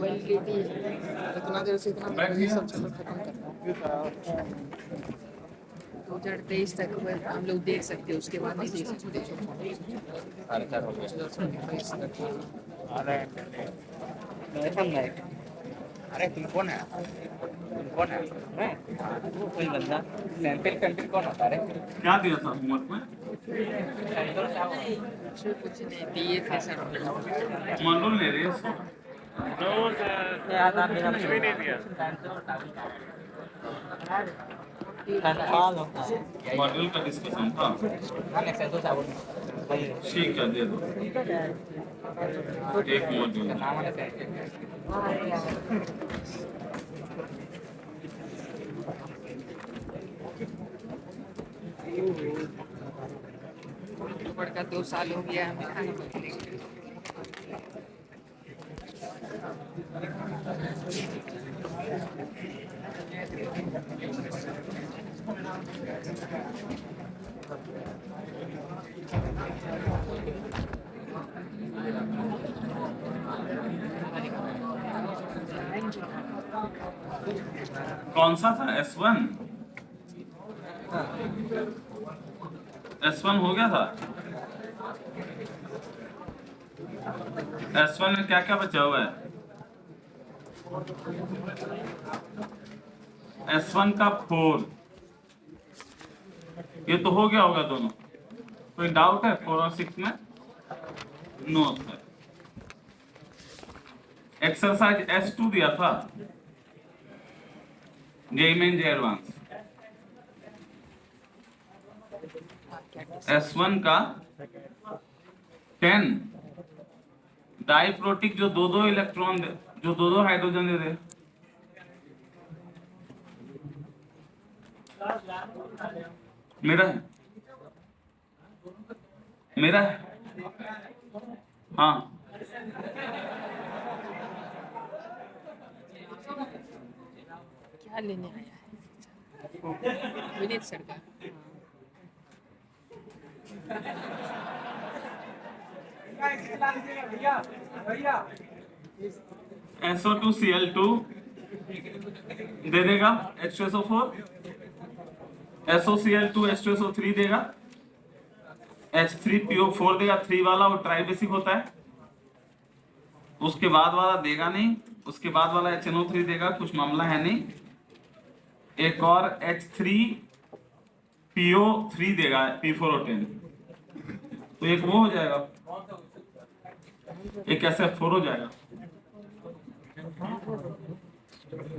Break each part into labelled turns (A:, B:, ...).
A: Validity इतना देर से इतना सब चलो खत्म करना है। 2023 तक हम लोग देख सकते हैं, उसके बाद नहीं देख सकते।
B: अरे तुम कौन है? तुम कौन है? मैं कोई बंदा सैंपल कंट्री कौन होता है?
C: क्या दिया था होमवर्क में?
A: कुछ नहीं दिए थे सर।
C: मॉड्यूल ले रही है उसको?
B: कुछ भी नहीं दिया।
C: मॉड्यूल का डिस्कशन था। ठीक है, दे दो एक मॉड्यूल।
A: अक्टूबर का 2 साल हो गया हमें खाना बनाने के।
C: कौन सा था? S1? S1 हो गया था। S1 में क्या क्या बचा हुआ है? S1 का 4 ये तो हो गया होगा दोनों। कोई डाउट है 4 और 6 में? No sir. एक्सरसाइज S2 दिया था जेईई मेन एडवांस। S1 का 10 डाइप्रोटिक जो दो इलेक्ट्रॉन दे, जो दो हाइड्रोजन दे दे। मेरा है, मेरा है। हाँ
A: क्या लेने आया है विनीत सर का?
C: SO2Cl2 दे देगा H2SO4, SOCl2 H2SO3 देगा, H3PO4 देगा। 3 वाला वो ट्राइबेसिक होता है। उसके बाद वाला देगा नहीं, उसके बाद वाला HNO3 देगा, कुछ मामला है नहीं। एक और H3PO3 देगा, P4O10। तो एक वो हो जाएगा, एक SF4 हो जाएगा।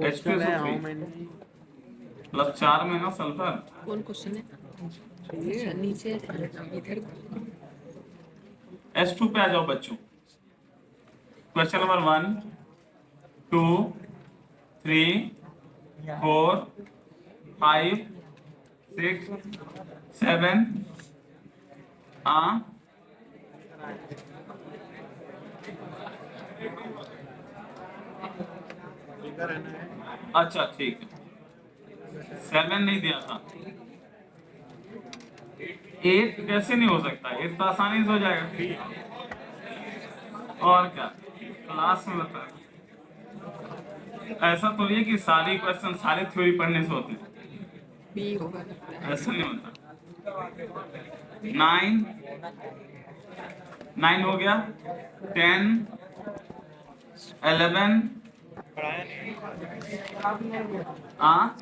C: H2SO3 प्लस 4 में ना सल्फर।
A: कौन क्वेश्चन है? नीचे इधर
C: S2 पे आ जाओ बच्चों। क्वेश्चन नंबर 1, 2, 3, 4, 5, 6, 7 अच्छा ठीक है। 7 नहीं दिया था। 8 कैसे नहीं हो सकता? 8 तो आसानी से हो जाएगा। और क्या क्लास में बता, ऐसा तो नहीं कि सारी क्वेश्चन सारे थ्योरी पढ़ने से होते हैं।
A: बी होगा,
C: ऐसा नहीं होता। 9 हो गया, 10, 11 हाँ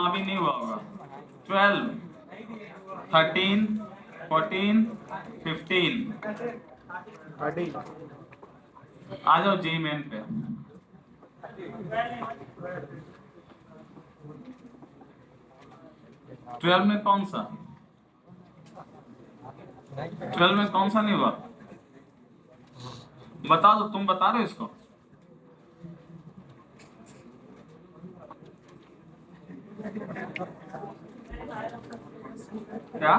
C: अभी नहीं हुआ होगा। 12, 13, 14, 15 आ जाओ जेईई मेन पे। 12 में कौन सा? 12 में कौन सा नहीं हुआ? बता दो, तुम बता दो इसको। क्या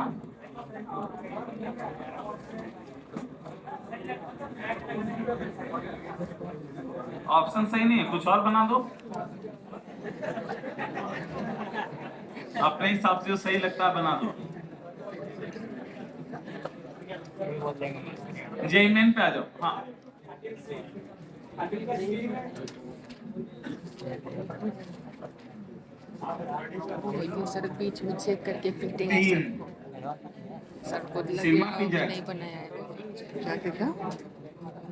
C: ऑप्शन सही नहीं है, कुछ और बना दो अपने हिसाब से जो सही लगता है बना दो। जेई मेन पे आ जाओ। हाँ
A: वही तो सर बीच में चेक करके फिटिंग है
C: तीन
A: सर को लगे
C: सिग्मा
A: अभी
C: पीजेड,
A: नहीं बनाया है क्या क्या क्या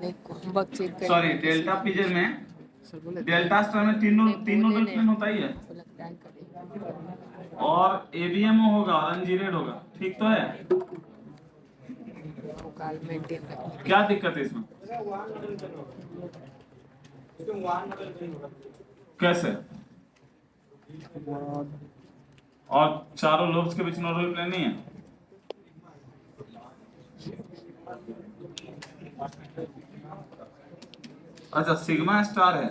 A: नहीं बग चेक कर
C: सॉरी डेल्टा पीजेड में,
A: सर बोले
C: डेल्टा स्टार में तीन तीन नोडल प्लेन होता ही है,
A: बोला टैग करेगा
C: और एबीएमओ होगा और अनजीरेड होगा, ठीक तो है।
A: काल मेंटेन रखने
C: क्या दिक्कत है इसमें? कैसे? और चारों लोब्स के बीच नोडल प्लेन नहीं है? अच्छा सिग्मा स्टार है,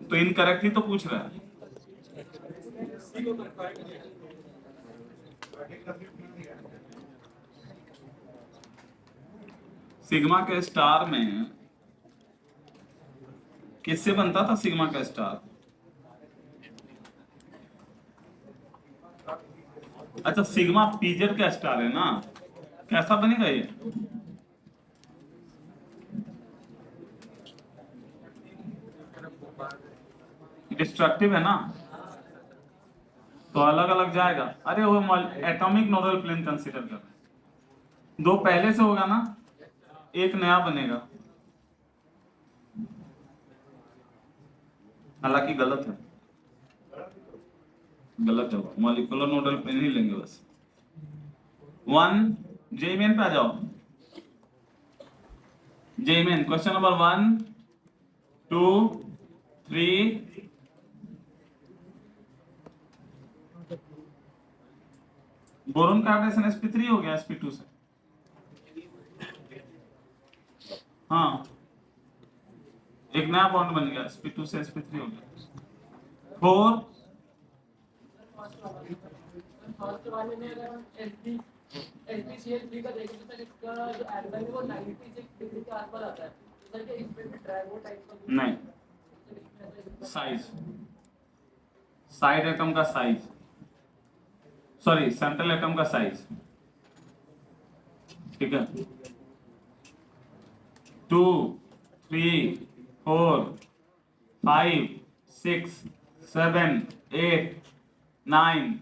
C: तो इनकरेक्ट ही तो पूछ रहा है। सिग्मा के स्टार में किससे बनता था सिग्मा का स्टार? अच्छा सिग्मा पीजेड का स्टार है ना, कैसा बनेगा ये? डिस्ट्रक्टिव है ना, तो अलग अलग जाएगा। अरे वो एटॉमिक नोडल प्लेन कंसीडर कर, दो पहले से होगा ना, एक नया बनेगा, हालांकि गलत है, गलत है, मॉलिक्यूलर नोडल प्लेन ही लेंगे बस। वन जेई मेन पे आ जाओ। JEE main question number 1 2 3 boron का हाइड्रेशन sp3 हो गया sp2 से। हाँ एक नया बॉन्ड बन गया, sp2 से sp3 हो गया। 4 नहीं, साइज, साइड एटम का साइज, सॉरी सेंट्रल एटम का साइज, ठीक है। 2 3 4 5 6 7 8 9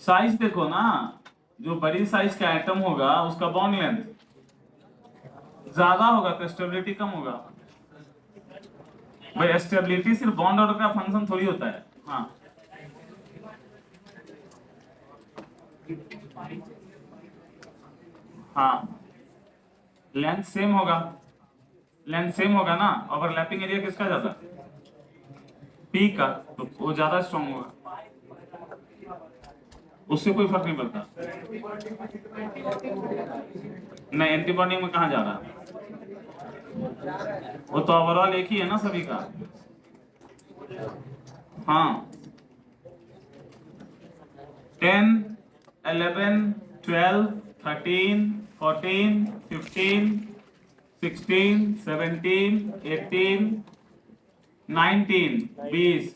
C: साइज देखो ना, जो बड़ी साइज का एटम होगा उसका बॉन्ड लेंथ ज्यादा होगा तो स्टेबिलिटी कम होगा। भाई स्टेबिलिटी सिर्फ बॉन्ड ऑर्डर का फंक्शन थोड़ी होता है। हाँ हाँ लेंथ सेम होगा, लेंथ सेम होगा ना, ओवरलैपिंग एरिया किसका ज्यादा? पी का, तो वो ज्यादा स्ट्रॉन्ग होगा, उससे कोई फर्क नहीं पड़ता। नहीं एंटीबॉडी में कहा जा रहा है, वो तो ओवरऑल एक ही है ना सभी का। हाँ 10 11 12 13 14 15 16 17 18 19 20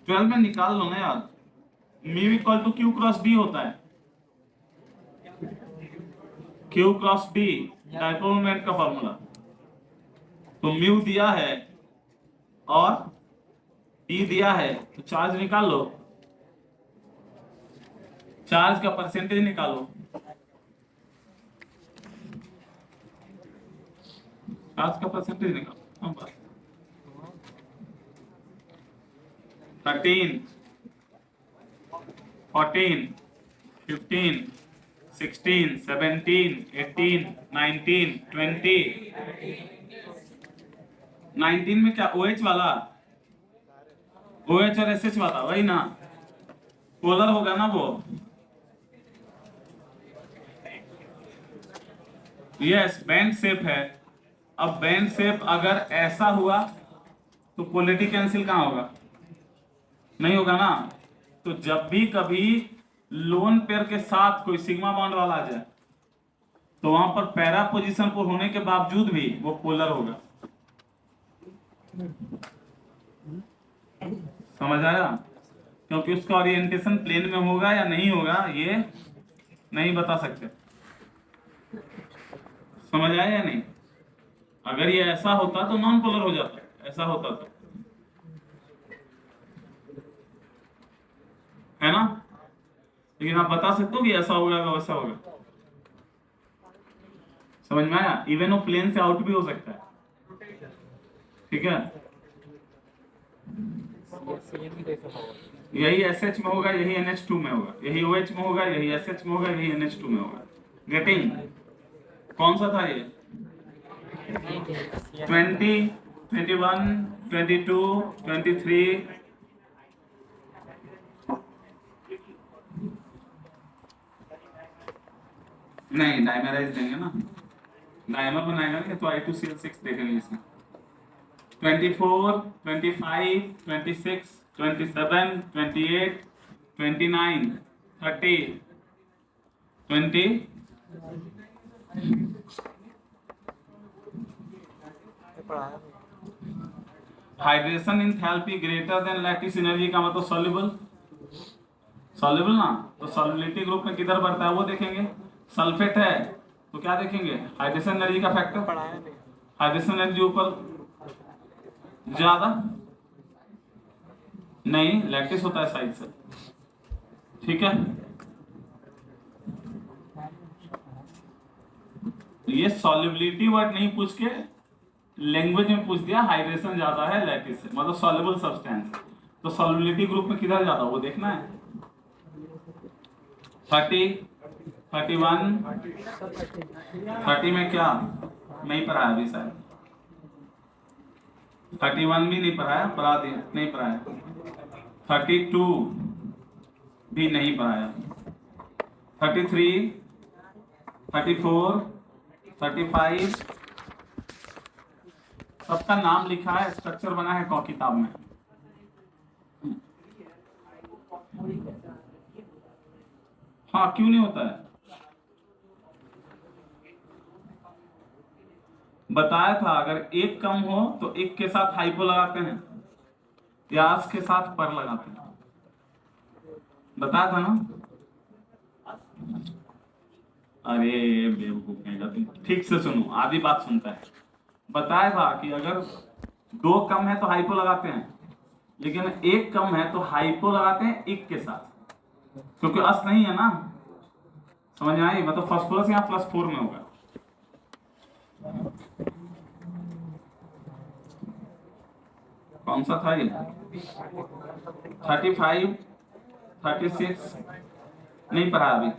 C: 12 में निकाल लो ना यार, mu equal to q cross b होता है, q cross b dipole moment का फॉर्मूला। तो म्यू दिया है और ई दिया है, तो चार्ज निकाल लो, चार्ज का परसेंटेज निकालो, चार्ज का परसेंटेज निकालो। 13 14 15 16 17 18 19 20 19 में क्या OH वाला, OH और SH वाला, वही ना, पोलर होगा ना वो। यस बैंड शेप है। अब बैंड शेप अगर ऐसा हुआ तो पोलैरिटी कैंसिल कहाँ होगा? नहीं होगा ना। तो जब भी कभी लोन पेयर के साथ कोई सिग्मा बॉन्ड वाला आ जाए तो वहां पर पैरा पोजीशन पर होने के बावजूद भी वो पोलर होगा। समझ आया? क्योंकि उसका ओरिएंटेशन प्लेन में होगा या नहीं होगा ये नहीं बता सकते। समझ आया या नहीं? अगर ये ऐसा होता तो नॉन पोलर हो जाता, ऐसा होता तो, है ना? लेकिन आप बता सकते हो कि ऐसा होगा या वैसा होगा। समझ में आया? इवन वो प्लेन से आउट भी हो सकता है। ठीक है, यही SH में होगा, यही NH2 में होगा, यही OH में होगा, यही SH में होगा, यही NH2 में होगा। गेटिंग? कौन सा था ये? 20, 21, 22, 23। नहीं डायमराइज देंगे ना, डायमर बनाएगा ना तो I2CL6 देखेंगे इसमें। 24, 25, 26, 27, 28, 29, 30, 20। Hydration enthalpy greater than lattice energy का मतलब सॉल्युबल, सॉल्युबल ना। तो सॉल्युबिलिटी ग्रुप में किधर बढ़ता है वो देखेंगे। सल्फेट है तो क्या देखेंगे? हाइड्रेशन एनर्जी का फैक्टर, हाइड्रेशन एनर्जी ऊपर ज्यादा नहीं, लैटिस होता है साइड से। ठीक है, ये सॉल्युबिलिटी वर्ड नहीं पूछ के लैंग्वेज में पूछ दिया हाइड्रेशन ज्यादा है लैटिस से, मतलब सॉल्युबल सब्सटेंस। तो सॉल्युबिलिटी ग्रुप में किधर ज्यादा वो देखना है। 30, 31, 30 में क्या नहीं पढ़ा है अभी शायद, 31 भी नहीं पढ़ाया, पढ़ा दिया नहीं पढ़ाया। 32 भी नहीं पढ़ाया। 33, 34, 35 सबका नाम लिखा है, स्ट्रक्चर बना है कॉपी किताब में। हाँ क्यों नहीं होता है? बताया था अगर एक कम हो तो एक के साथ हाइपो लगाते हैं, यास के साथ पर लगाते हैं, बताया था ना। अरे बेवकूफ कहेगा तुम, ठीक से सुनो, आधी बात सुनता है। बताया था कि अगर दो कम है तो हाइपो लगाते हैं, लेकिन एक कम है तो हाइपो लगाते हैं एक के साथ, क्योंकि अस नहीं है ना। समझ में आई? मतलब फास्फोरस यहाँ +4 में होगा। कौन सा था ये? 35, 36 नहीं पढ़ा अभी,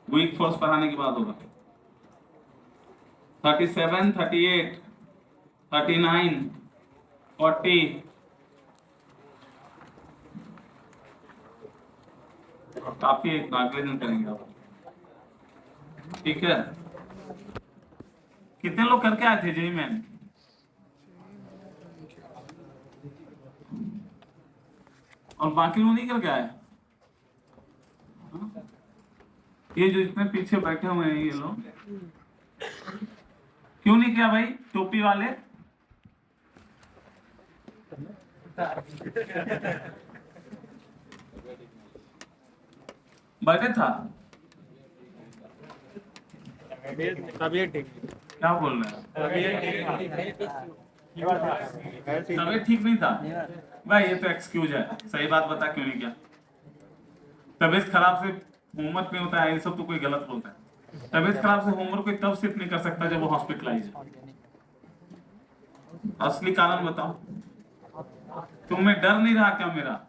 C: वीक फोर्स पढ़ाने के बाद होगा। 37, 38, 39, 40 काफी अगले दिन करेंगे आप। ठीक है, कितने लोग करके आए थे जेई में? और बाकी लोग नहीं करके आए? ये जो इतने पीछे बैठे हुए हैं ये लोग क्यों नहीं किया भाई? टोपी वाले बैठे था,
B: तबीयत ठीक,
C: क्या बोल रहे हैं? तबीयत ठीक नहीं था भाई, ये तो एक्सक्यूज है। सही बात बता क्यों नहीं किया? तबीयत खराब से होमवर्क नहीं होता है, ये सब तो कोई गलत बोलता है। तबीयत खराब से होमवर्क कोई तब सिर्फ नहीं कर सकता जब वो हॉस्पिटलाइज है। असली कारण बताओ, तुम्हें डर नहीं रहा क्या मेरा?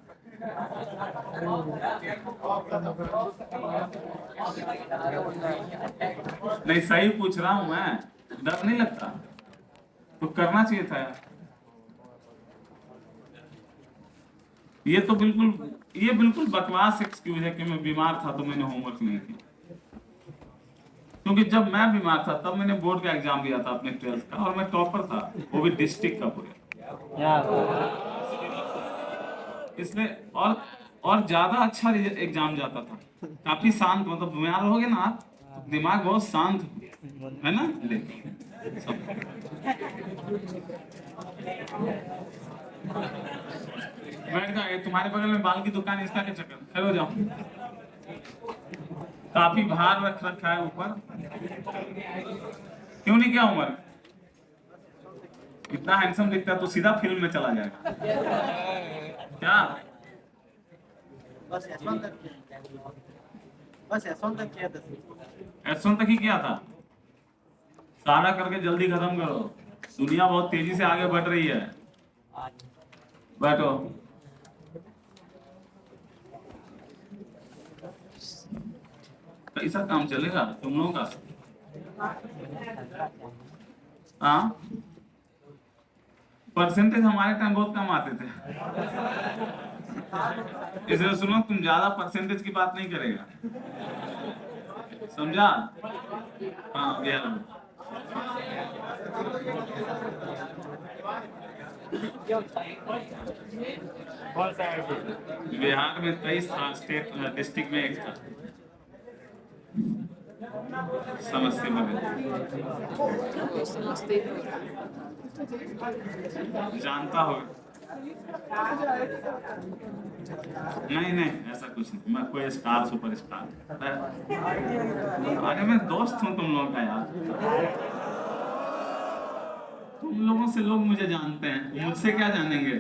C: नहीं सही पूछ रहा हूं मैं, डर नहीं लगता तो करना चाहिए था यार। ये बिल्कुल बकवास एक्सक्यूज है कि मैं बीमार था तो मैंने होमवर्क नहीं किया। क्योंकि जब मैं बीमार था तब मैंने बोर्ड का एग्जाम दिया था अपने 12th का, और मैं टॉपर था, वो भी डिस्ट्रिक्ट का पूरे। इसलिए और ज्यादा अच्छा एग्जाम जाता था, काफी शांत, मतलब बीमार हो गए ना आप, तो दिमाग बहुत शांत है ना, ले सब। बैठ गए, तुम्हारे बगल में बाल की दुकान, इसका क्या चक्कर, खड़े हो जाओ। काफी भार रख रखा है ऊपर, क्यों नहीं, क्या उम्र, इतना हैंडसम दिखता है तो सीधा फिल्म में चला जाएगा क्या?
B: बस एसवन तक किया था।
C: एसवन तक ही किया था, सारा करके जल्दी खत्म करो, दुनिया बहुत तेजी से आगे बढ़ रही है। बैठो। कैसा काम चलेगा तुम लोगों का? हाँ, परसेंटेज हमारे टाइम बहुत कम आते थे, इसलिए सुनो, तुम ज्यादा परसेंटेज की बात नहीं करेगा, समझा? हाँ, बिहार में 23 था, स्टेट डिस्ट्रिक्ट में 1 था, समस्तीपुर में। जानता हो? नहीं, ऐसा कुछ नहीं, मैं कोई स्टार सुपर स्टार, अरे मैं दोस्त हूँ तुम लोगों का यार, तुम लोगों से लोग मुझे जानते हैं, मुझसे क्या जानेंगे?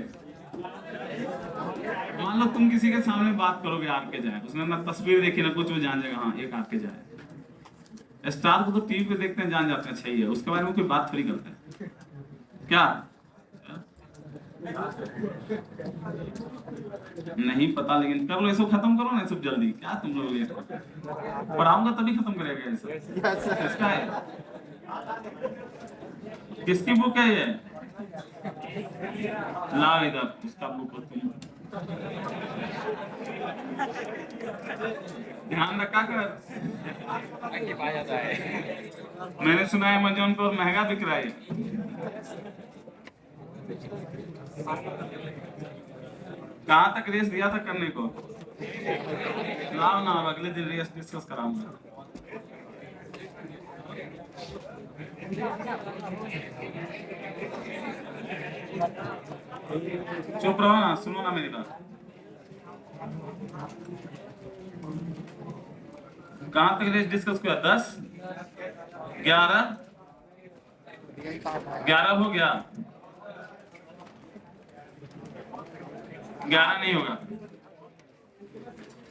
C: मान लो तुम किसी के सामने बात करोगे, आके जाए, उसने ना तस्वीर देखी ना कुछ, वो जान जाएगा हाँ एक आके जाए। स्टार को तो टीवी पे देखते हैं, जान जाते हैं, सही है, उसके बारे में कोई बात थोड़ी करते हैं क्या? नहीं पता, लेकिन कर लो, ये सब खत्म करो ना, ये सब जल्दी, क्या तुम लोग लेट पढ़ाऊंगा तभी खत्म करेगा ये सब। किसका है, किसकी बुक है ये? लाओ इधर, उसका बुक हो तुम, ध्यान रखा कर। मैंने सुना है अमेज़न पर महंगा बिक रहा है। कहाँ तक रेस दिया था करने को? लाओ ना, अगले दिन रेस डिस्कस कराऊंगा। चुप रहो ना, सुनो ना मेरी बात। कहाँ तक रेस डिस्कस किया? 10, 11, 11 हो गया, 11 नहीं होगा,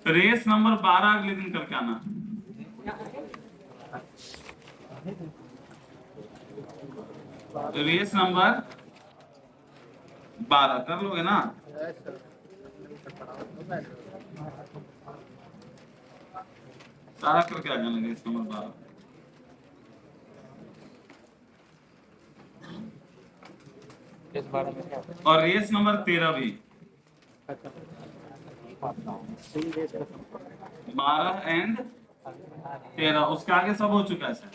C: रेस नंबर 12 अगले दिन करके आना। रेस नंबर 12 कर लोगे ना? सारा करके आ जाना रेस नंबर 12। और रेस नंबर 13 भी, 12 एंड 13, उसके आगे सब हो चुका है सर।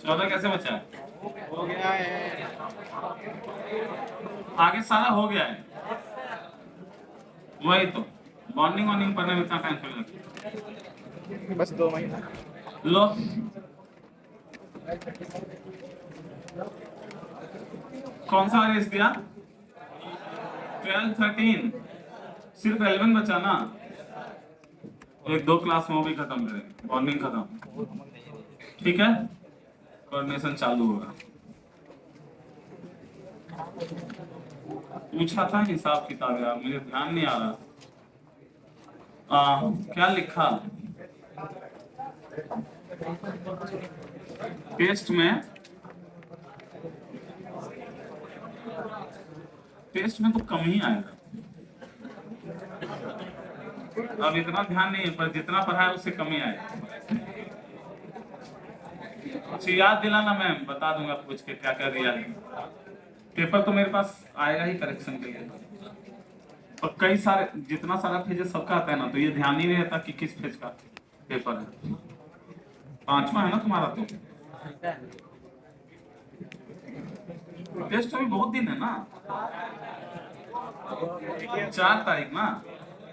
C: 14 कैसे बचा है?
A: हो गया है,
C: आगे सारा हो गया है, वही तो बॉन्डिंग पढ़ने में इतना टाइम थोड़ी लगता,
A: बस 2 महीना।
C: लो कौन सा रेस दिया? 12, 13, सिर्फ 11 बचा ना, 1-2 क्लास में वो भी खत्म करें, बॉन्डिंग खत्म, ठीक है? कोऑर्डिनेशन चालू होगा। पूछा था हिसाब किताब यार, मुझे ध्यान नहीं आ रहा। क्या लिखा टेस्ट में? टेस्ट में तो कम ही आएगा, अब इतना ध्यान नहीं है, पर जितना पढ़ा है उससे कम ही आएगा। अच्छा याद दिलाना, मैं बता दूंगा पूछ के क्या कर दिया है। पेपर तो मेरे पास आएगा ही करेक्शन के लिए, और कई सारे, जितना सारा पेज सबका आता है ना, तो ये ध्यान नहीं रहता कि किस पेज का पेपर है। 5वां है ना तुम्हारा? तो टेस्ट अभी बहुत दिन है ना, 4 तारीख ना,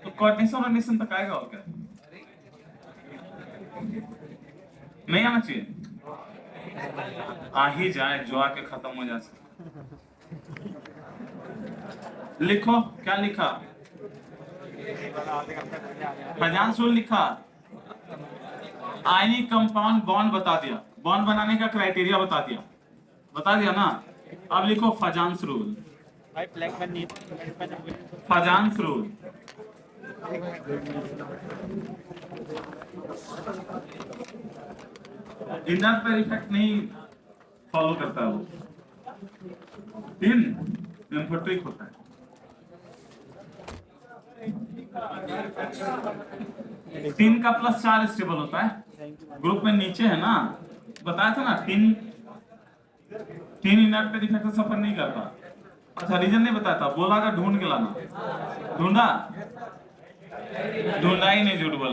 C: तो कोऑर्डिनेशन वॉर्डिनेशन तक आएगा और क्या? नहीं आना चाहिए? आ ही जाए, जो आके खत्म हो जाए। लिखो, क्या लिखा? फजांस रूल लिखा, आयनिक कंपाउंड बॉन्ड बता दिया, बॉन्ड बनाने का क्राइटेरिया बता दिया ना। अब लिखो Fajans rule. Fajans rule inner पर इफेक्ट नहीं फॉलो करता है वो, 3 एम्फोट्रिक होता है। तीन का +4 स्टेबल होता है। ग्रुप में नीचे है ना, बताया था ना, 3 इनर पे इफेक्ट सफर नहीं करता। अच्छा, रीजन नहीं बताया था, बोला था ढूंढ के लाना। ढूंढा ही नहीं, झूठ बोल।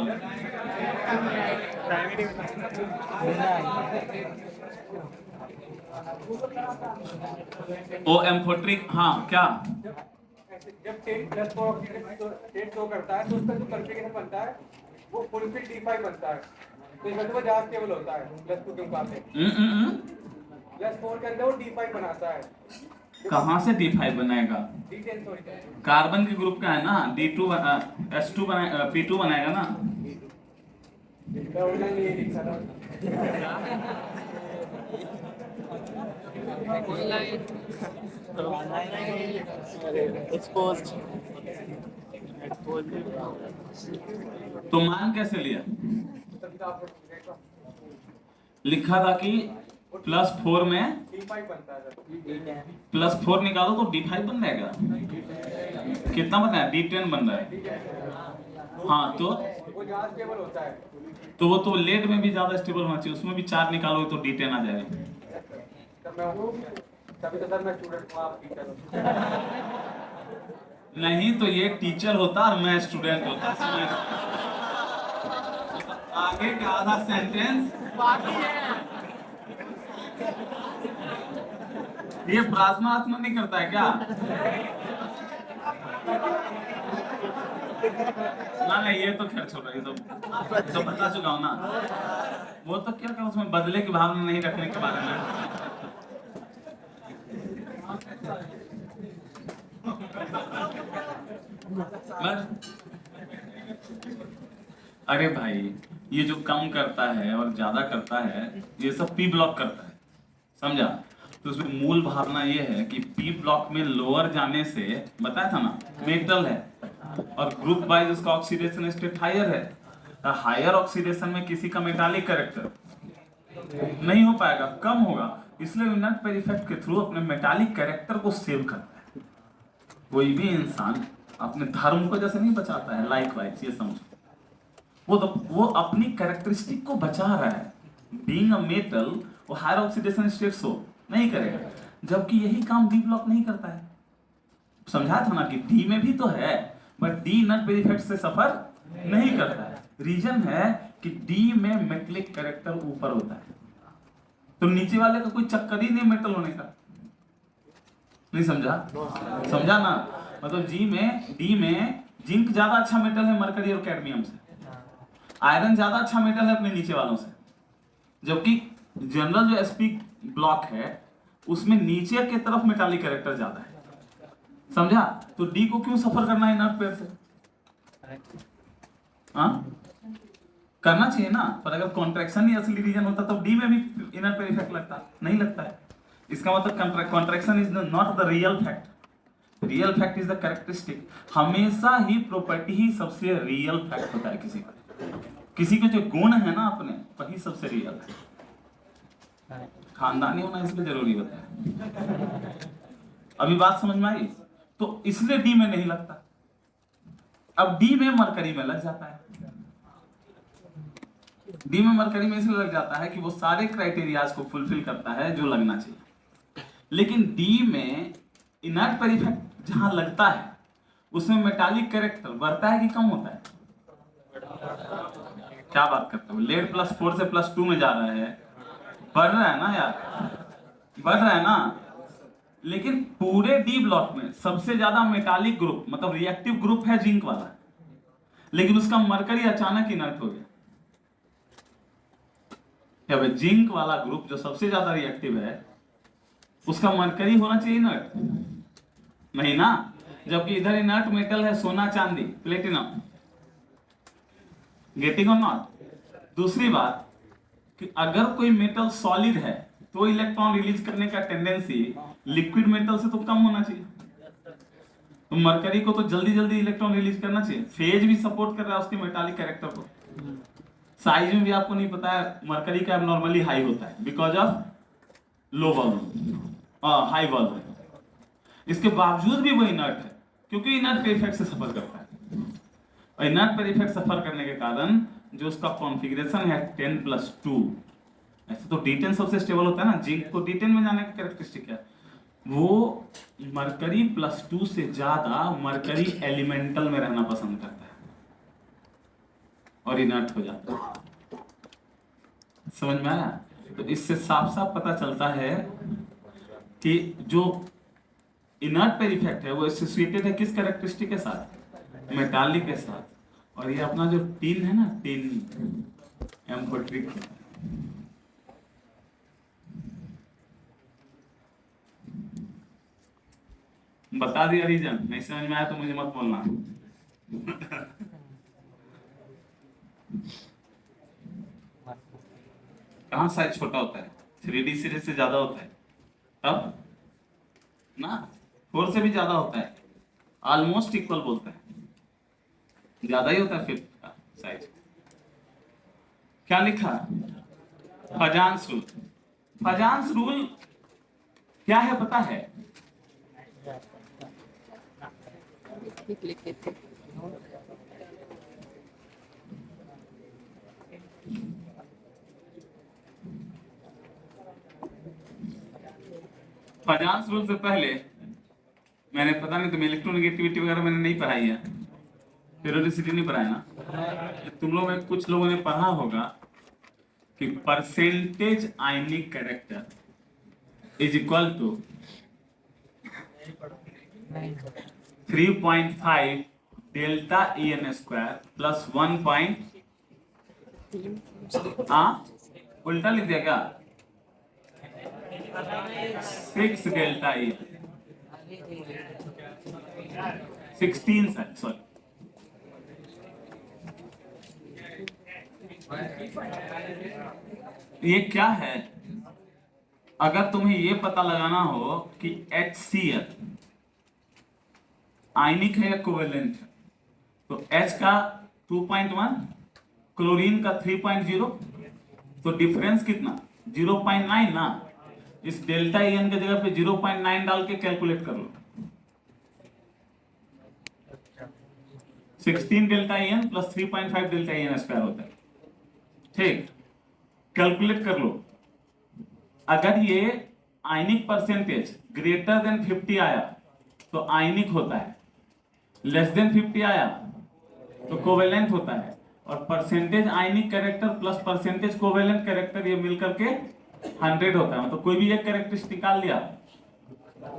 C: ओ एम्फोट्रिक, हाँ क्या?
D: जब स्टेट शो करता है तो उसका जो कॉन्फ़िगरेशन बनता है वो फुलफिल D5 बनता है, तो इसका वो ज्यादा स्टेबल होता है +2 के मुकाबले। +4 के अंदर वो D5 बनाता है।
C: कहाँ से D5 बनाएगा?
D: D10 सॉरी,
C: कार्बन के ग्रुप का है ना, D2 S2 बनाए, P2 बनाएगा ना।
D: मैं ऑनलाइन नहीं लिख सकता।
C: तो मान कैसे लिया? लिखा था कि +4 में
D: D5 बनता है।
C: +4 निकालो तो D5 बन जाएगा। कितना बन रहा है? D10 बन रहा है। हाँ, तो
D: वो ज्यादा स्टेबल होता है।
C: तो वो तो लेड में भी ज्यादा स्टेबल होना चाहिए, उसमें भी 4 निकालोगे तो D10 आ जाएगा।
D: तभी तो सर मैं स्टूडेंट हूँ, आप टीचर हो।
C: नहीं तो ये टीचर होता और मैं स्टूडेंट होता। आगे का आधा सेंटेंस
A: बाकी है।
C: ये प्लाज्मा नहीं करता है क्या? ना नहीं, ये तो खैर छोड़ो, ये तो बता चुका हूँ ना। वो तो क्या उसमें बदले की भावना नहीं रखने के बारे में। अरे भाई, ये जो कम करता है और ज्यादा करता है, ये सब पी ब्लॉक करता है, समझा? तो उसमें मूल भावना ये है कि पी ब्लॉक में लोअर जाने से, बताया था ना, मेटल है और ग्रुप वाइज उसका ऑक्सीडेशन स्टेट हायर है। तो हायर ऑक्सीडेशन में किसी का मेटालिक कैरेक्टर नहीं हो पाएगा, कम होगा, इसलिए इनर्ट पेयर इफेक्ट के थ्रू अपने मेटालिक कैरेक्टर को सेव करता है। कोई भी इंसान अपने धर्म को जैसे नहीं बचाता है, लाइक वाइज ये समझो, वो अपनी कैरेक्टरिस्टिक को बचा रहा है। बीइंग अ मेटल, वो हायर ऑक्सीडेशन स्टेट शो नहीं करेगा, जबकि यही काम डी ब्लॉक नहीं करता है। समझा था ना कि डी में भी तो है, but D inert pair effect से सफर नहीं करता है। रीजन है कि डी में मेटलिक कैरेक्टर ऊपर होता है, तो नीचे वाले का कोई चक्कर ही नहीं मेटल होने का। नहीं समझा? समझा ना? मतलब डी में जिंक ज्यादा अच्छा मेटल है मरकरी और कैडमियम से, आयरन ज्यादा अच्छा मेटल है अपने नीचे वालों से, जबकि जनरल जो एसपी ब्लॉक है उसमें नीचे की तरफ मेटालिक कैरेक्टर ज्यादा है। समझा? तो डी को क्यों सफर करना है इनर्ट पेयर से? हाँ, करना चाहिए ना, पर अगर कॉन्ट्रैक्शन ही असली रीजन होता तो डी में भी इनर्ट पेयर इफेक्ट लगता, नहीं लगता है। इसका मतलब contraction is not the real fact, real fact is the characteristic. हमेशा ही प्रॉपर्टी ही सबसे रियल फैक्ट होता है। किसी के जो गुण है ना अपने, वही सबसे रियल है। खानदानी होना इसलिए जरूरी होता है। अभी बात समझ में आई? तो इसलिए डी में नहीं लगता, अब डी में मरकरी में लग जाता है। डी में मरकरी में इसलिए लग जाता है कि वो सारे क्राइटेरियाज को फुलफिल करता है जो लगना चाहिए। लेकिन डी में इनर्ट पेयर इफेक्ट जहां लगता है उसमें मेटालिक कैरेक्टर बढ़ता है कि कम होता है? क्या बात करते हो, लेड +4 से +2 में जा रहा है, बढ़ रहा है ना यार, बढ़ रहा है ना। लेकिन पूरे डी ब्लॉक में सबसे ज्यादा मेटालिक ग्रुप मतलब रिएक्टिव ग्रुप है जिंक वाला, लेकिन उसका मरकरी अचानक इनर्ट हो गया। क्या भाई, जिंक वाला ग्रुप जो सबसे ज्यादा रिएक्टिव है उसका मरकरी होना चाहिए इनर्ट, नहीं ना। जबकि इधर इनर्ट मेटल है सोना चांदी प्लेटिनम, गेटिंग और नॉट। दूसरी बात कि अगर कोई मेटल सॉलिड है तो इलेक्ट्रॉन रिलीज करने का टेंडेंसी लिक्विड मेटल से तो कम होना चाहिए। तो मरकरी को तो जल्दी जल्दी इलेक्ट्रॉन रिलीज करना चाहिए, फेज भी सपोर्ट कर रहा है उसके मेटालिक कैरेक्टर को। साइज में भी आपको नहीं पता है, मरकरी का नॉर्मली हाई होता है because of low volume high volume. इसके बावजूद भी वो इनर्ट है क्योंकि इनर्ट पे इफेक्ट से सफर करता है, और इनर्ट पर इफेक्ट सफर करने के कारण जो उसका कॉन्फ़िगरेशन है 10+2, ऐसे तो D10 सबसे स्टेबल होता है ना, जिंक को D10 में जाने का कैरेक्टरिस्टिक है, वो मरकरी +2 से ज्यादा मरकरी एलिमेंटल में रहना पसंद करता है और इनर्ट हो जाता है। समझ में आया? तो इससे साफ साफ पता चलता है कि जो इनर्ट पर इफेक्ट है वो एसोसिएटेड है किस कैरेक्टरिस्टिक के साथ, मेटालिक के साथ। और ये अपना जो टिन है ना, टिन एम्फोट्रिक, बता दिया रीजन, नहीं समझ में आया तो मुझे मत बोलना। कहाँ साइज छोटा होता है, 3D सीरीज से ज्यादा होता है तब ना, 4 से भी ज्यादा होता है, ऑलमोस्ट इक्वल बोलता है, ज्यादा ही होता है 5th का साइज। क्या लिखा, फजान्स रूल। फजान्स रूल क्या है पता है?
A: लिख लेते हैं।
C: फजान्स रूल से पहले मैंने पता नहीं तुम्हें इलेक्ट्रोनेगेटिविटी वगैरह मैंने नहीं पढ़ाई है, पेरियोडिसिटी नहीं पढ़ाया ना। तुम लोग में कुछ लोगों ने पढ़ा होगा कि percentage ionic character is equal to 3.5 delta EN square plus 1 उल्टा लिख दिया क्या, 6 डेल्टा E 16 सॉरी। ये क्या है, अगर तुम्हें ये पता लगाना हो कि HCl आयनिक है या कोवेलेंट है, तो H का 2.1, क्लोरीन का 3.0, तो डिफरेंस कितना 0.9 ना। इस डेल्टा EN के जगह पे 0.9 डाल के कैलकुलेट कर लो, 16 delta EN plus 3.5 delta EN square होता है, ठीक। कैलकुलेट कर लो, अगर ये आयनिक परसेंटेज ग्रेटर देन 50 आया तो आयनिक होता है, लेस देन 50 आया तो कोवेलेंट होता है, और percentage ionic character plus percentage covalent character ये मिलकर के 100 होता है। मतलब कोई भी एक कैरेक्टरिस्टिक निकाल लिया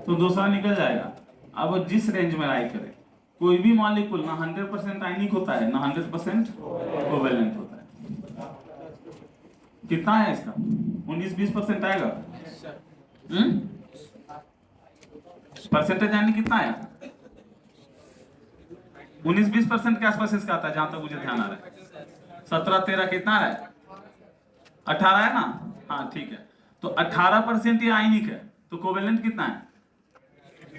C: तो दूसरा निकल जाएगा। अब वो जिस रेंज में राय करे, कोई भी मॉलिक्यूल ना 100% आयनिक होता है ना 100% कोवेलेंट होता है। कितना है इसका, 19-20% आएगा। परसेंटेज आयनिक कितना आया, 19-20% के आसपास इसका आता है जहां तक मुझे ध्यान आ रहा है। 17-13 कितना आ रहा है, 18 है ना, हाँ ठीक है। तो 18% ये आयनिक है, तो कोवेलेंट कितना है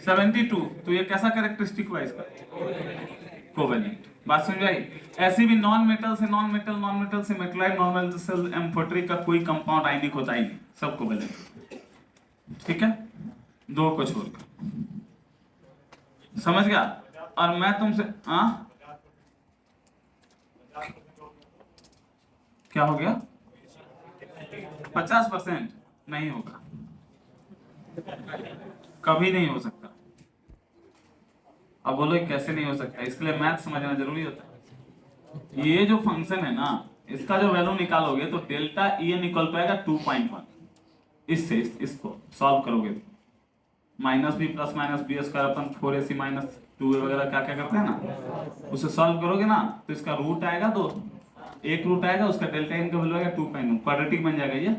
C: 72। तो ये कैसा कैरेक्टरिस्टिक हुआ इसका, कोवेलेंट। बात समझ आई? ऐसे भी नॉन मेटल से नॉन मेटल, नॉन मेटल से मेटलाइट, नॉन मेटल से एम्फोट्रिक का कोई कंपाउंड आयनिक होता ही नहीं, सब कोवेलेंट। ठीक है, दो को छोड़कर, समझ गया? और मैं तुमसे क्या हो गया, 50% नहीं होगा, कभी नहीं हो सकता। अब बोलो कैसे नहीं हो सकता, इसके लिए मैथ समझना जरूरी होता है। ये जो फंक्शन है ना, इसका जो वैल्यू निकालोगे तो डेल्टा EN निकल पाएगा 2.1। इससे इसको सॉल्व करोगे तो minus b plus minus b square upon 4AC minus 2A वगैरह क्या क्या करते हैं ना, उसे सॉल्व करोगे ना तो इसका रूट आएगा 2, एक रूट आएगा, उसका डेल्टा EN का वैल्यू आएगा 2.1, क्वाड्रेटिक बन जाएगा ये।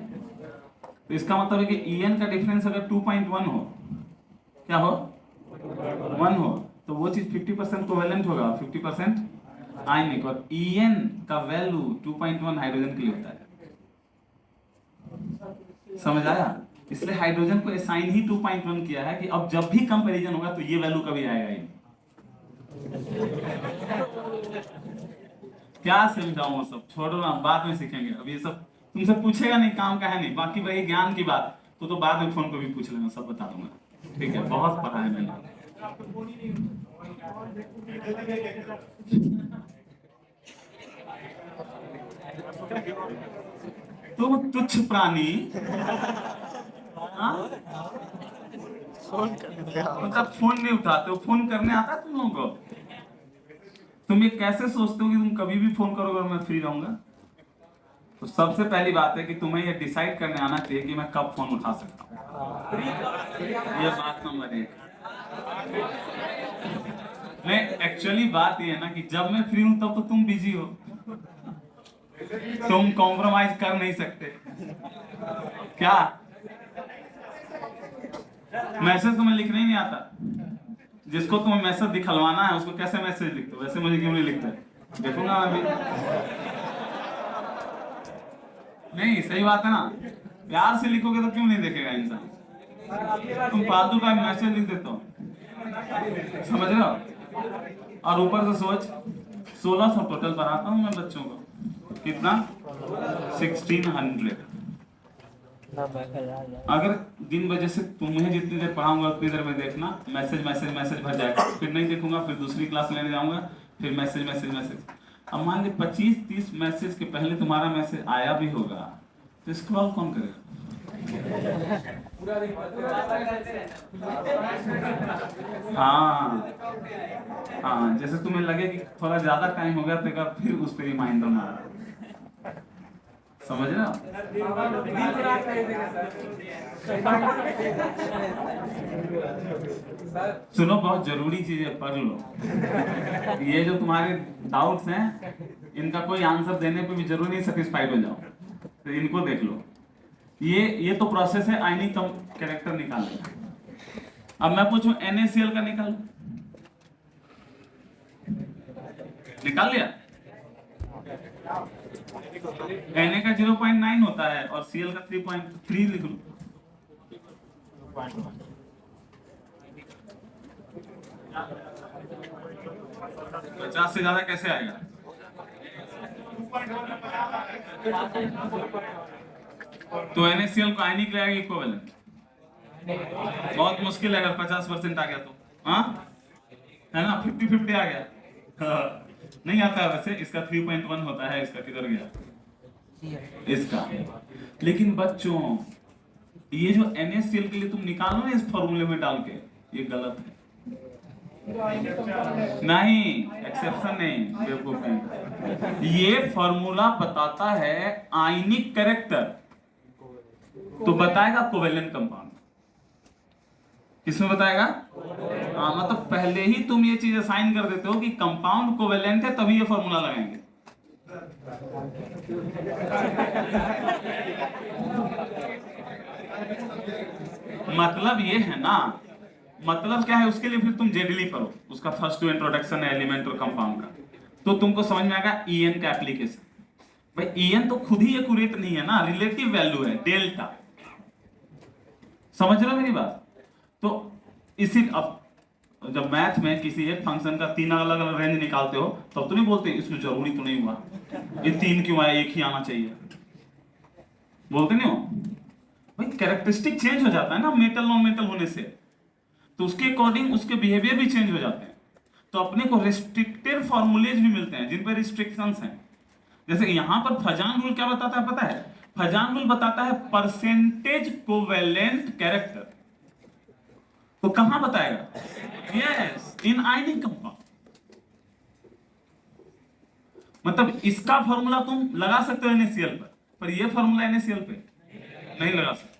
C: तो इसका मतलब है कि EN का डिफरेंस अगर 2.1 हो, क्या हो 1 हो, तो वो चीज 50% कोवेलेंट होगा, 50% आयनिक, और EN का वैल्यू 2.1 हाइड्रोजन के लिए होता है। समझ आया? इसलिए हाइड्रोजन को असाइन ही 2.1 किया है कि अब जब भी कंपैरिजन होगा तो ये वैल्यू कभी आएगा ही नहीं। क्या समझाऊं, सब छोड़ो ना, बाद में सीखेंगे। अब ये सब तुमसे पूछेगा नहीं, काम का है नहीं, बाकी वही ज्ञान की बात तो बाद में फोन पे भी पूछ लेना, सब बता दूंगा। ठीक है, बहुत पढ़ा है मैंने। तुम तुच्छ प्राणी, मतलब फोन नहीं उठाते हो, फोन करने आता है तुम लोगों को? तुम ये कैसे सोचते हो कि तुम कभी भी फोन करोगे और मैं फ्री रहूंगा? तो सबसे पहली बात है कि तुम्हें ये डिसाइड करने आना चाहिए कि मैं कब फोन उठा सकता हूँ। ये बात नंबर 1। नहीं, एक्चुअली बात ये है ना कि जब मैं फ्री हूं तब तो तुम बिजी हो, तुम कॉम्प्रोमाइज कर नहीं सकते। क्या मैसेज तुम्हें लिखना ही नहीं आता? जिसको तुम्हें मैसेज दिखलवाना है उसको कैसे मैसेज लिखते हो? वैसे मुझे क्यों नहीं लिखते? देखूंगा मैं भी। नहीं, सही बात है ना, प्यार से लिखोगे तो क्यों नहीं देखेगा इंसान? तुम फालतू का मैसेज लिख देते हो, समझ रहे हो? और ऊपर से सोच, 1600 टोटल पढ़ाता हूँ मैं बच्चों को, कितना 1600। अगर दिन बजे से तुम्हें जितनी देर पढ़ाऊंगा उतनी देर में देखना मैसेज मैसेज मैसेज भर जाएगा, फिर नहीं देखूंगा, फिर दूसरी क्लास लेने जाऊंगा, फिर मैसेज मैसेज मैसेज। अब मान ली 25-30 मैसेज के पहले तुम्हारा मैसेज आया भी होगा तो स्क्रॉल कौन करेगा? हाँ हाँ, जैसे तुम्हें लगे कि थोड़ा ज्यादा टाइम हो गया तो एक बार फिर उस पर रिमाइंडर मारा। समझ रहे हो? सुनो, बहुत जरूरी चीज है, पढ़ लो। ये जो तुम्हारे डाउट्स हैं इनका कोई आंसर देने पे भी जरूरी नहीं सेटिस्फाइड हो जाओ, तो इनको देख लो। ये तो प्रोसेस है आयनिक कैरेक्टर निकालने का। अब मैं पूछूं NaCl का निकाल निकाल लिया? Na का 0.9 होता है और Cl का 3.3 लिख लो। पचास से ज्यादा कैसे आएगा? तो NaCl को आयनिक ले आएगा इक्विवेलेंट। बहुत मुश्किल है अगर 50% आ गया तो, हाँ है ना, 50-50 आ गया। हाँ। नहीं आता है वैसे, इसका 3.1 होता है, इसका किधर गया इसका। लेकिन बच्चों ये जो NaCl के लिए तुम निकालो ना इस फॉर्मूले में डाल के, ये गलत है। नहीं, एक्सेप्शन नहीं, बेवकूफ नहीं। ये फॉर्मूला बताता है आयनिक कैरेक्टर, तो बताएगा कोवेलेंट कंपाउंड। किसमें बताएगा? हाँ, मतलब पहले ही तुम ये चीज असाइन कर देते हो कि कंपाउंड कोवेलेंट है तभी ये फॉर्मूला लगाएंगे। मतलब ये है ना, मतलब क्या है उसके लिए फिर तुम जेडली पढ़ो, उसका फर्स्ट इंट्रोडक्शन है एलिमेंट और कंपाउंड का, तो तुमको समझ में आएगा EN का एप्लीकेशन। भाई EN तो खुद ही एक्यूरेट नहीं है ना, रिलेटिव वैल्यू है डेल्टा। समझ रहे हो मेरी बात? तो इसी अब जब मैथ में किसी एक फंक्शन का 3 अलग अलग रेंज निकालते हो तब तो नहीं बोलते इसमें जरूरी तो नहीं हुआ, ये 3 क्यों आया, एक ही आना चाहिए, बोलते नहीं हो? भाई कैरेक्टरिस्टिक चेंज हो जाता है ना मेटल नॉन मेटल होने से, तो उसके अकॉर्डिंग उसके बिहेवियर भी चेंज हो जाते हैं। तो अपने को रिस्ट्रिक्टेड फॉर्मूलेज भी मिलते हैं जिन पर रिस्ट्रिक्शंस हैं। जैसे यहां पर फजान रूल क्या बताता है पता है? फजान रूल बताता है परसेंटेज कोवेलेंट कैरेक्टर। तो कहां बताएगा? यस, इन आयनिक कंपाउंड। मतलब इसका फॉर्मूला तुम लगा सकते हो NaCl पर ये फॉर्मूला NaCl पे नहीं लगा सकते।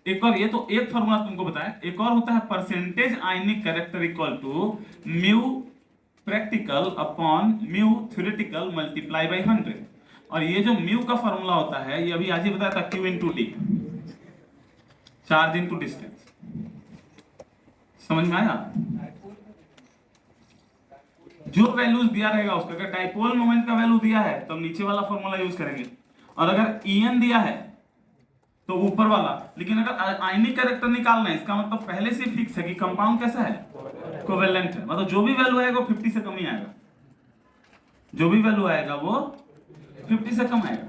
C: एक और, ये तो एक फॉर्मूला तुमको बताया, एक और होता है percentage ionic character equal to mu practical upon mu theoretical multiply by 100। और ये जो म्यू का फॉर्मूला होता है, ये अभी आज ही बताया था, Q into D, charge into distance. समझ में आया? जो वैल्यूज दिया रहेगा उसका, अगर डाइपोल मोमेंट का वैल्यू दिया है तो हम नीचे वाला फॉर्मूला यूज करेंगे, और अगर En दिया है तो ऊपर वाला। लेकिन अगर आयनिक कैरेक्टर निकालना है, इसका मतलब पहले से फिक्स है कि कंपाउंड कैसा है, कोवेलेंट है, मतलब जो भी वैल्यू आएगा वो 50 से कम ही आएगा, जो भी वैल्यू आएगा वो 50 से कम आएगा।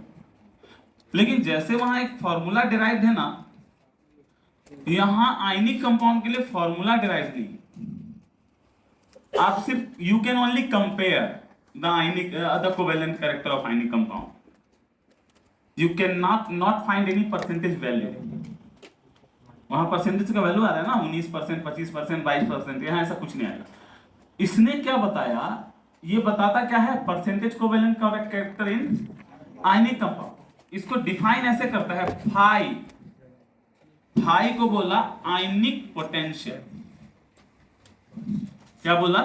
C: लेकिन जैसे वहां एक फॉर्मूला डिराइव्ड है ना, यहां आयनिक कंपाउंड के लिए फॉर्मूला डिराइव्ड नहीं। आप सिर्फ you can only compare the ionic the covalent character of ionic compound, you can not find any percentage value. वहां परसेंटेज का वैल्यू आ रहा है ना, 19%, 25%, 22%, यहां ऐसा कुछ नहीं आएगा। इसने क्या बताया, ये बताता क्या है, percentage covalent character in ionic compound. इसको डिफाइन ऐसे करता है, फाई को बोला आयनिक पोटेंशियल, क्या बोला,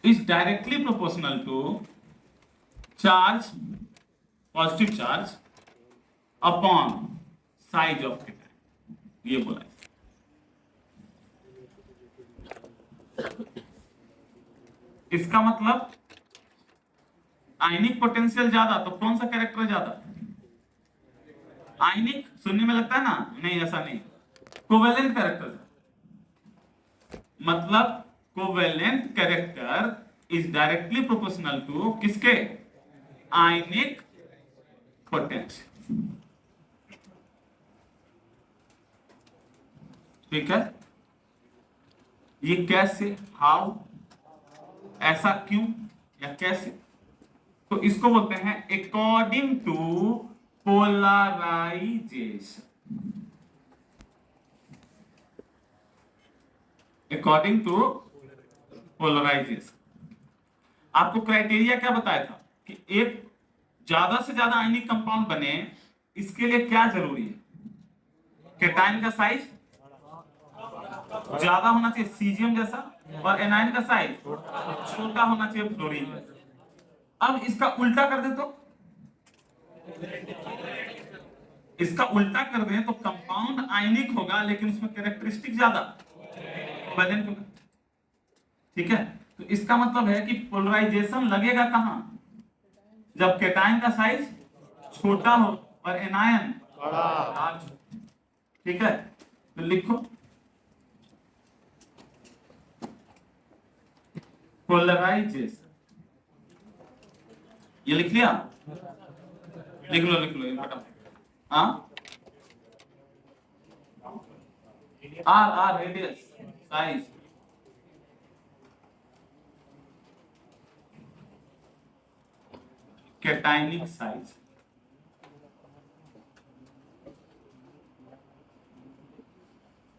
C: is directly proportional to charge, positive charge upon size of cation, ये बोला। इसका मतलब आयनिक पोटेंशियल ज्यादा तो कौन सा कैरेक्टर ज्यादा, आयनिक। सुनने में लगता है ना, नहीं ऐसा नहीं, कोवेलेंट कैरेक्टर, मतलब covalent character is directly proportional to किसके, आयनिक पोटेंशियल। ठीक है, ये कैसे, हाउ, ऐसा क्यों या कैसे, तो इसको बोलते हैं according to polarization. According to polarization. आपको क्राइटेरिया क्या बताया था कि एक ज्यादा से ज्यादा आयनिक कंपाउंड बने, इसके लिए क्या जरूरी है, केटायन का साइज ज्यादा होना चाहिए सीजियम जैसा, और एनायन का साइज छोटा होना चाहिए फ्लोरीन जैसा। अब इसका उल्टा कर दे तो, इसका उल्टा कर दें तो कंपाउंड आयनिक होगा लेकिन उसमें कैरेक्टरिस्टिक ज्यादा कोवेलेंट होगा। ठीक है, तो इसका मतलब है कि पोलराइजेशन लगेगा कहां, जब केटायन का साइज छोटा हो और एनायन बड़ा। ठीक है, तो लिखो पोलराइजेशन, ये लिख लिया, लिख लो फटाफट। हाँ, r radius size, cationic size,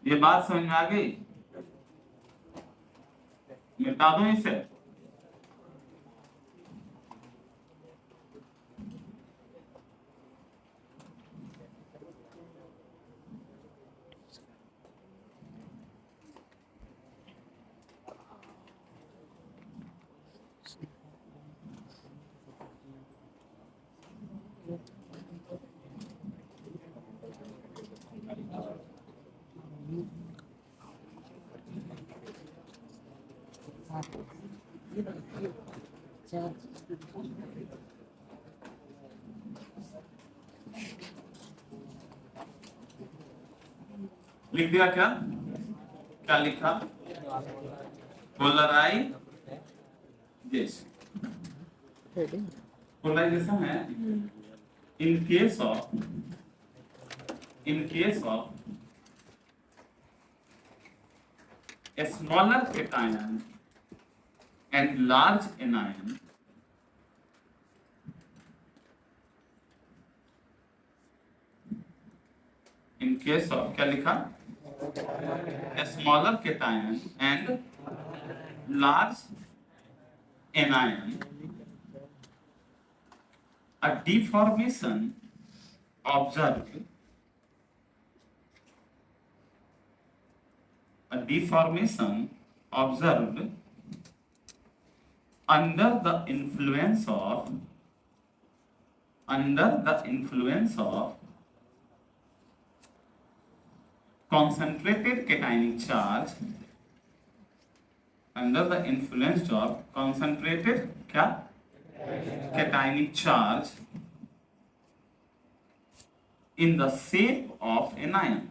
C: ये बात समझ में आ गई, मिटा दो इसे। लिख दिया क्या, क्या लिखा, पोलराइजेशन। पोलराइजेशन है in case of a smaller cation and large anion, in case of क्या लिखा, a smaller cation and large anion a deformation observed under the influence of concentrated cationic charge, under the influence of concentrated cationic charge in the shape of anion,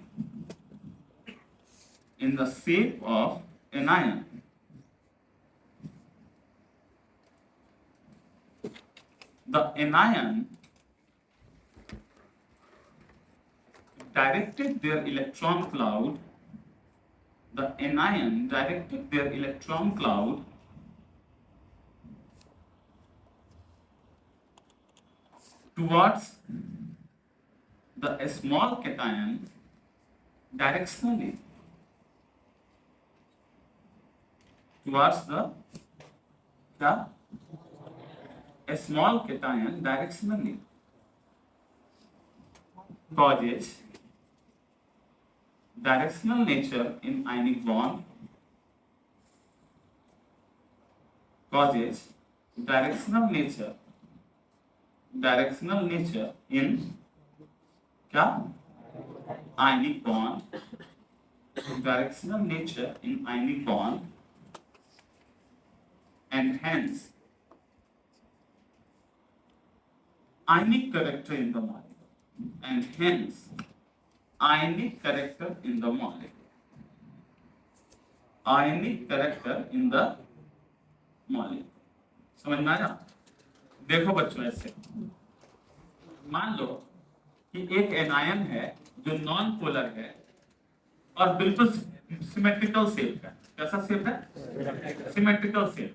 C: the anion directed their electron cloud towards the small cation directionally, causes directional nature in ionic bond, directional nature in ionic bond, and hence ionic character in the molecule, ionic character in the molecule. समझ में आया? देखो बच्चों, ऐसे मान लो कि एक anion है जो नॉन पोलर है और बिल्कुल सिमेट्रिकल शेप है। कैसा शेप है? Symmetrical shape.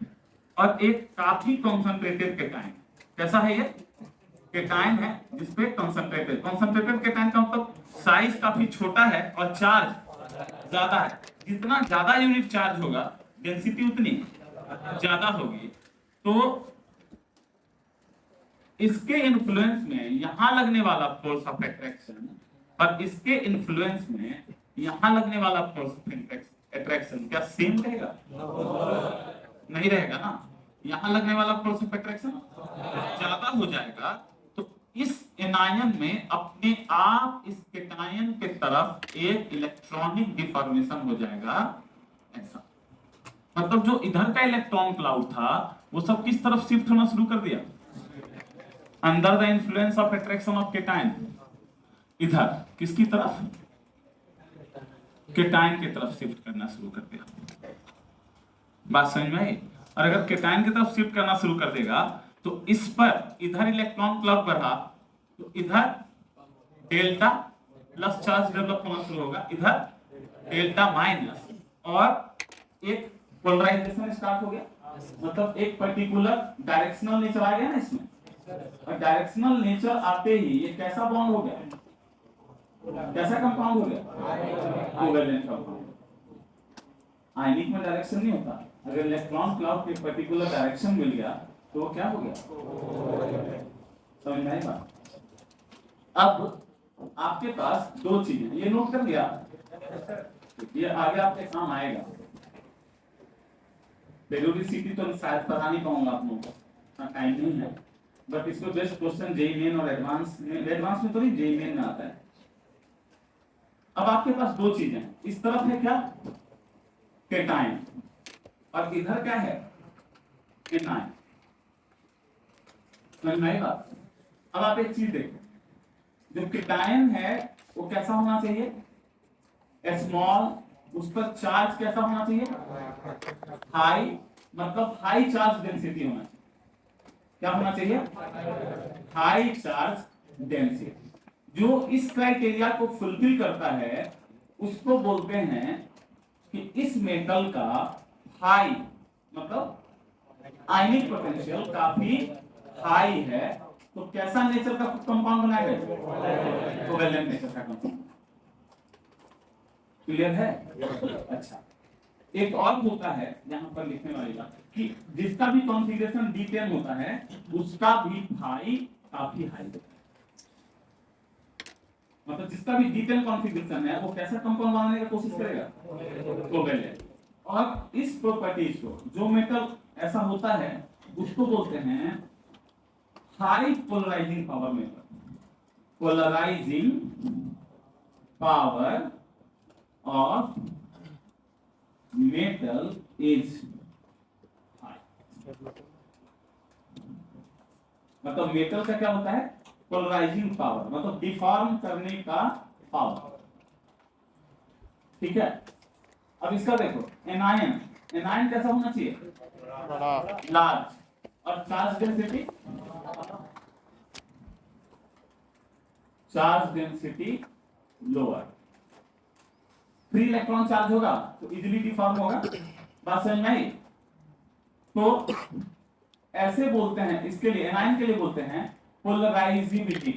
C: और एक काफी कॉन्सेंट्रेटेड केटायन। कैसा है ये? केटायन है जिसपे कॉन्सेंट्रेटेड केटायन का मतलब साइज काफी छोटा है और चार्ज ज्यादा है। जितना ज्यादा यूनिट चार्ज होगा डेंसिटी उतनी ज्यादा होगी। तो इसके इन्फ्लुएंस में यहां लगने वाला फोर्स ऑफ अट्रैक्शन और इसके इन्फ्लुएंस में यहां लगने वाला फोर्स ऑफ अट्रैक्शन क्या सेम रहेगा? नहीं रहेगा ना। यहां लगने वाला फोर्स ऑफ अट्रैक्शन ज्यादा हो जाएगा। तो इस एनायन में अपने आप इस केटायन के तरफ एक इलेक्ट्रॉनिक डिफॉर्मेशन हो जाएगा। ऐसा मतलब जो इधर का इलेक्ट्रॉन क्लाउड था वो सब किस तरफ शिफ्ट होना शुरू कर दिया? Under the influence of attraction of cation. इधर किसकी तरफ? केटायन की तरफ शिफ्ट करना शुरू कर दिया। बात समझ में आई? और अगर केटायन की तरफ शिफ्ट करना शुरू कर देगा तो इस पर इधर इलेक्ट्रॉन क्लाउड बढ़ा तो इधर डेल्टा प्लस चार्ज डेवलप होना शुरू होगा, इधर डेल्टा माइनस, और एक पोलराइजेशन स्टार्ट हो गया। मतलब एक पर्टिकुलर डायरेक्शनल नेचर आ गया ना इसमें। और डायरेक्शनल नेचर आते ही ये कैसा बॉन्ड हो गया? कैसा कंपाउंड हो गया? Covalent compound. आयनिक में डायरेक्शन नहीं होता। अगर इलेक्ट्रॉन क्लाउड के पर्टिकुलर डायरेक्शन मिल गया तो क्या हो गया? समझ में आई बात? अब आपके पास दो चीजें, ये नोट कर लिया, ये आगे आपके काम आएगा। पेरियोडिसिटी तो शायद पढ़ा नहीं पाऊंगा आप लोगों को, टाइम नहीं है, बट इसको बेस्ट क्वेश्चन जेईई मेन और एडवांस में तो नहीं, जेईई मेन में आता है। अब आपके पास दो चीजें, इस तरफ है क्या? केटायन, और इधर क्या है? एनायन। समझ में आई बात? अब आप एक चीज देखो, जो केटायन है वो कैसा होना चाहिए? स्मॉल। उस पर चार्ज कैसा होना चाहिए? हाई, मतलब हाई चार्ज डेंसिटी होना चाहिए। क्या होना चाहिए? High charge density. जो इस क्राइटेरिया को फुलफिल करता है उसको बोलते हैं कि इस मेटल का हाई, मतलब आयनिक पोटेंशियल काफी हाई है। तो कैसा नेचर का कंपाउंड बनाएगा? कोवेलेंट नेचर का कंपाउंड। क्लियर है? अच्छा, एक और होता है यहां पर लिखने वाली बात कि जिसका भी कॉन्फ़िगरेशन D10 होता है उसका भी हाई काफी हाई होता है। मतलब जिसका भी D10 कॉन्फ़िगरेशन है वो कैसा कंपाउंड बनाने की कोशिश करेगा, कोवेलेंट। और इस प्रॉपर्टीज को, जो मेटल ऐसा होता है उसको बोलते हैं high polarizing power metal. Polarizing power of metal is high. मतलब मेटल का क्या होता है, पोलराइजिंग पावर, मतलब डिफॉर्म करने का पावर। ठीक है, अब इसका देखो एनायन, एनायन कैसा होना चाहिए, लार्ज, और charge density, charge density lower. Free electron charge होगा तो इजीली डिफॉर्म होगा, बात समझ में आई। तो ऐसे बोलते हैं, इसके लिए एनायन के लिए बोलते हैं पोलराइजिबिलिटी।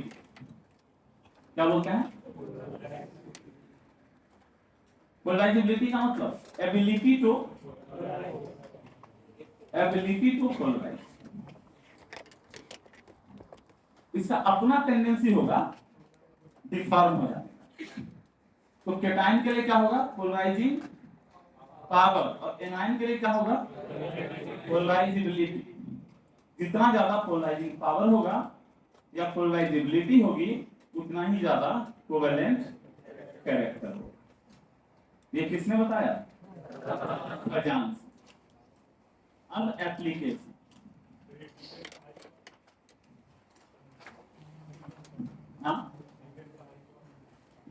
C: क्या बोलते हैं, पोलराइजिबिलिटी का मतलब एबिलिटी टू पोलराइज। इसका अपना टेंडेंसी होगा डिफॉर्म हो जाने का। तो केटाइन के लिए क्या होगा, पोलराइजिंग पावर, और एनायन के लिए क्या होगा, पोलराइजिबिलिटी। जितना ज्यादा पोलराइजिंग पावर होगा या पोलराइजिबिलिटी होगी उतना ही ज्यादा कोवेलेंट कैरेक्टर होगा। ये किसने बताया, अजान। अब एप्लीकेशन,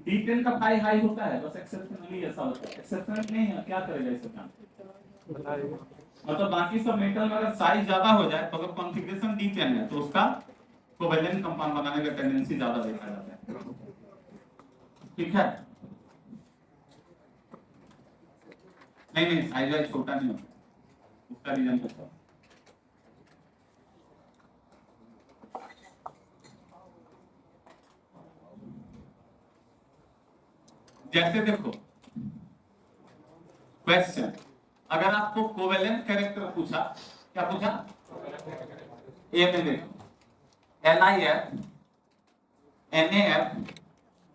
C: D10 का पाई हाई होता है, बस एक्सेप्शनली ऐसा होता है। एक्सेप्शनली नहीं है, क्या करेगा इस अजान, मतलब बाकी सब मेटल में अगर साइज ज्यादा हो जाए तो अगर कॉन्फ़िगरेशन D10 है तो उसका कोवेलेंट कंपाउंड बनाने का टेंडेंसी ज्यादा देखा जाता है। ठीक है, नहीं साइज वाइज छोटा नहीं होता, उसका रीजन बताओ। जैसे देखो क्वेश्चन, अगर आपको कोवेलेंट कैरेक्टर पूछा, क्या पूछा, ए में देखो LiF NaF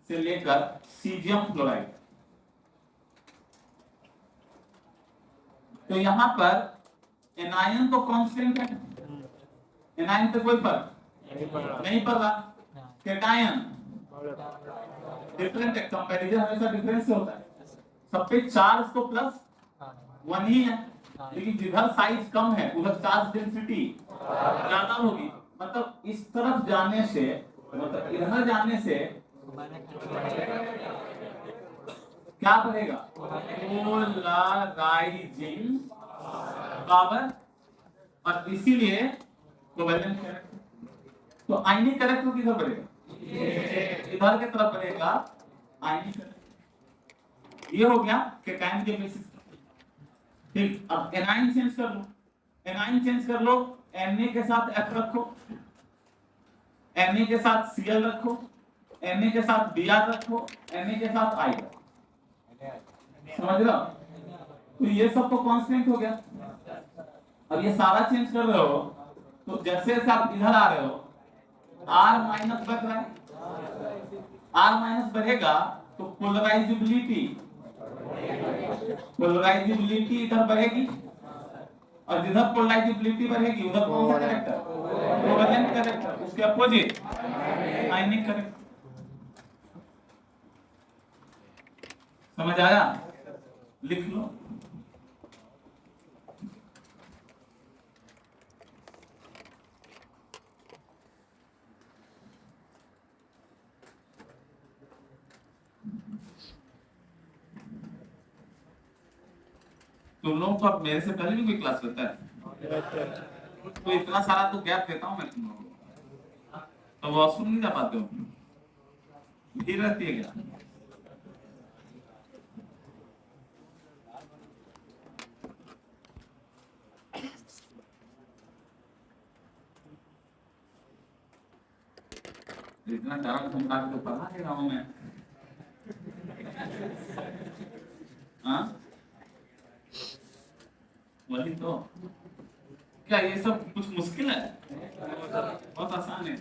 C: से लेकर सीजियम क्लोराइड। तो यहां पर एनायन तो कांस्टेंट है, एनायन पे कोई फर्क नहीं पड़ रहा। केटायन डिफरेंट है, कंपैरिजन हमेशा डिफरेंस से होता है। सब पे चार्ज तो प्लस 1 ही है, लेकिन जिधर साइज कम है उधर चार्ज डेंसिटी ज्यादा होगी। मतलब इस तरफ जाने से, मतलब इधर जाने से क्या बढ़ेगा, पोलराइजिंग पावर, और इसीलिए कोवेलेंट कैरेक्टर। तो आयनिक कैरेक्टर किधर बढ़ेगा, इधर की तरफ बढ़ेगा आयनिक कैरेक्टर। ये हो गया केटायन के बेसिस। ठीक, अब एनायन चेंज कर लो, एनायन चेंज कर लो, Na के साथ F रखो, Na के साथ Cl रखो, Na के साथ Br रखो, Na के साथ I रखो। समझ रहे हो, तो ये सब तो कांस्टेंट हो गया। अब ये सारा चेंज कर रहे हो तो जैसे जैसे आप इधर आ रहे हो R माइनस बढ़ रहा है, R माइनस बढ़ेगा तो पोलराइजिबिलिटी इधर बढ़ेगी, और जिधर पोलराइजिबिलिटी बढ़ेगी उधर कौन सा कैरेक्टर, कोवेलेंट कैरेक्टर, उसके अपोजिट आयनिक कैरेक्टर। समझ आया, लिख लो। तुम लोगों को मेरे से पहले भी कोई क्लास लेता है, तो इतना सारा तो गैप देता हूँ मैं तुम लोगों को, तो वॉशरूम नहीं जा पाते हो, भीड़ रहती है क्या। इतना डरा धमका के तो पढ़ा के गाँव में, हाँ वही तो। क्या ये सब कुछ मुश्किल है, बहुत आसान है।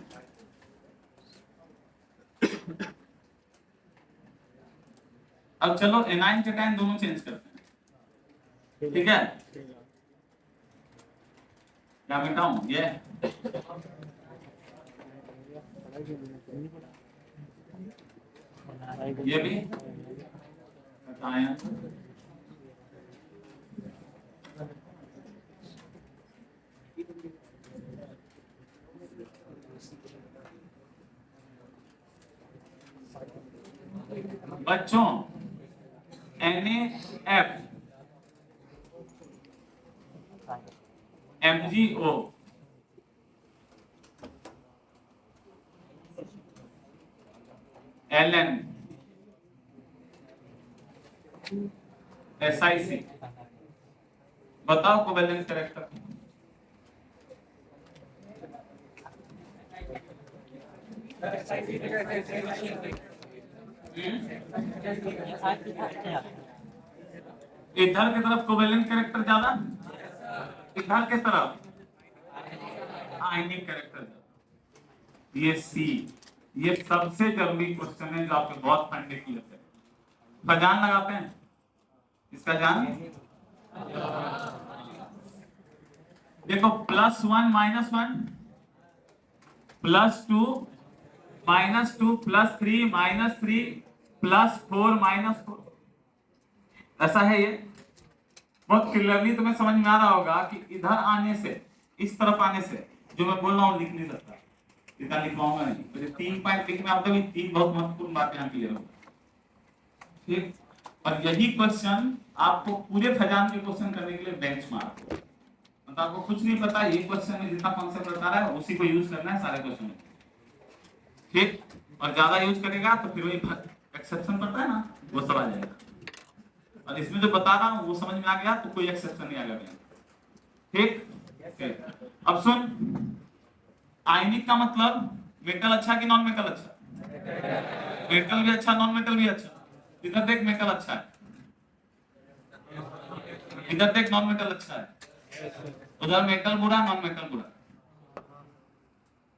C: अब चलो एनाइन कैटाइन दोनों चेंज करते हैं, ठीक है? क्या मिटाऊं ये? ये भी बताएं। बच्चों NaF MgO Ln SiC, बताओ कोवेलेंट कैरेक्टर। इधर की तरफ कोवेलेंट कैरेक्टर ज्यादा, इधर की तरफ आयनिक कैरेक्टर ज्यादा। ये सी, ये सबसे जरूरी क्वेश्चन है जो आपके बहुत फंडे की होते हैं। जान लगाते हैं इसका जान। देखो +1 -1 +2 -2 +3 -3 +4 -4, ऐसा है ये। बहुत क्लियरली तुम्हें समझ में आ रहा होगा कि इधर आने से, इस तरफ आने से जो मैं बोल रहा हूँ लिख नहीं सकता, इतना लिखवाऊंगा नहीं। तो ये 3 पॉइंट लिखने आप तभी 3 बहुत महत्वपूर्ण बात यहाँ क्लियर हो, ठीक। और यही क्वेश्चन आपको पूरे खजान के क्वेश्चन करने के लिए बेंचमार्क, मतलब आपको कुछ नहीं पता, ये क्वेश्चन में जितना कॉन्सेप्ट बता रहा है उसी को यूज करना है सारे क्वेश्चन में, ठीक। और ज्यादा यूज करेगा तो फिर वही एक्सेप्शन पड़ता है ना, वो सब आ जाएगा। और इसमें जो बता रहा हूँ वो समझ में आ गया तो कोई एक्सेप्शन नहीं आएगा, ठीक। अब सुन, आयनिक का मतलब मेटल अच्छा कि नॉन मेटल अच्छा? मेटल भी अच्छा, नॉन मेटल भी अच्छा। इधर देख मेटल अच्छा है, इधर देख नॉन मेटल अच्छा है, उधर मेटल बुरा, नॉन मेटल बुरा।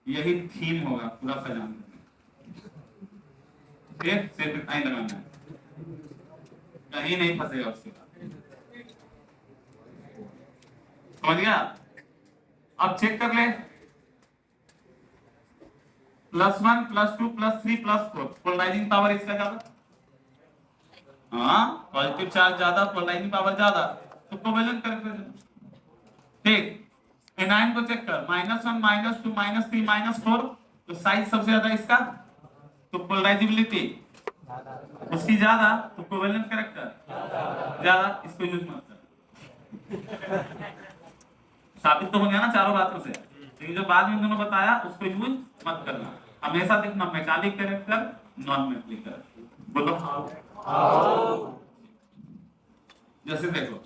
C: यही थीम होगा पूरा खजान, ठीक। सिर्फ इतना ही लगाना है, कहीं नहीं फंसेगा उसके बाद, समझ गया? अब चेक कर ले, +1 +2 +3 +4, पोलराइजिंग पावर इसका ज्यादा, हाँ पॉजिटिव चार्ज ज्यादा, पोलराइजिंग पावर ज्यादा, तो कोवेलेंट कैरेक्टर, ठीक। एनाइन को चेक कर, -1 -2 -3 -4, तो साइज सबसे ज्यादा इसका, तो पोलराइजिबिलिटी उसकी ज्यादा, तो कोवेलेंट कैरेक्टर ज्यादा, इसको यूज मत कर। साबित तो हो गया ना चारों बातों से, लेकिन जो बाद में दोनों बताया उसको यूज मत करना। हमेशा देखना metallic character, non metallic character. बोलो जैसे देखो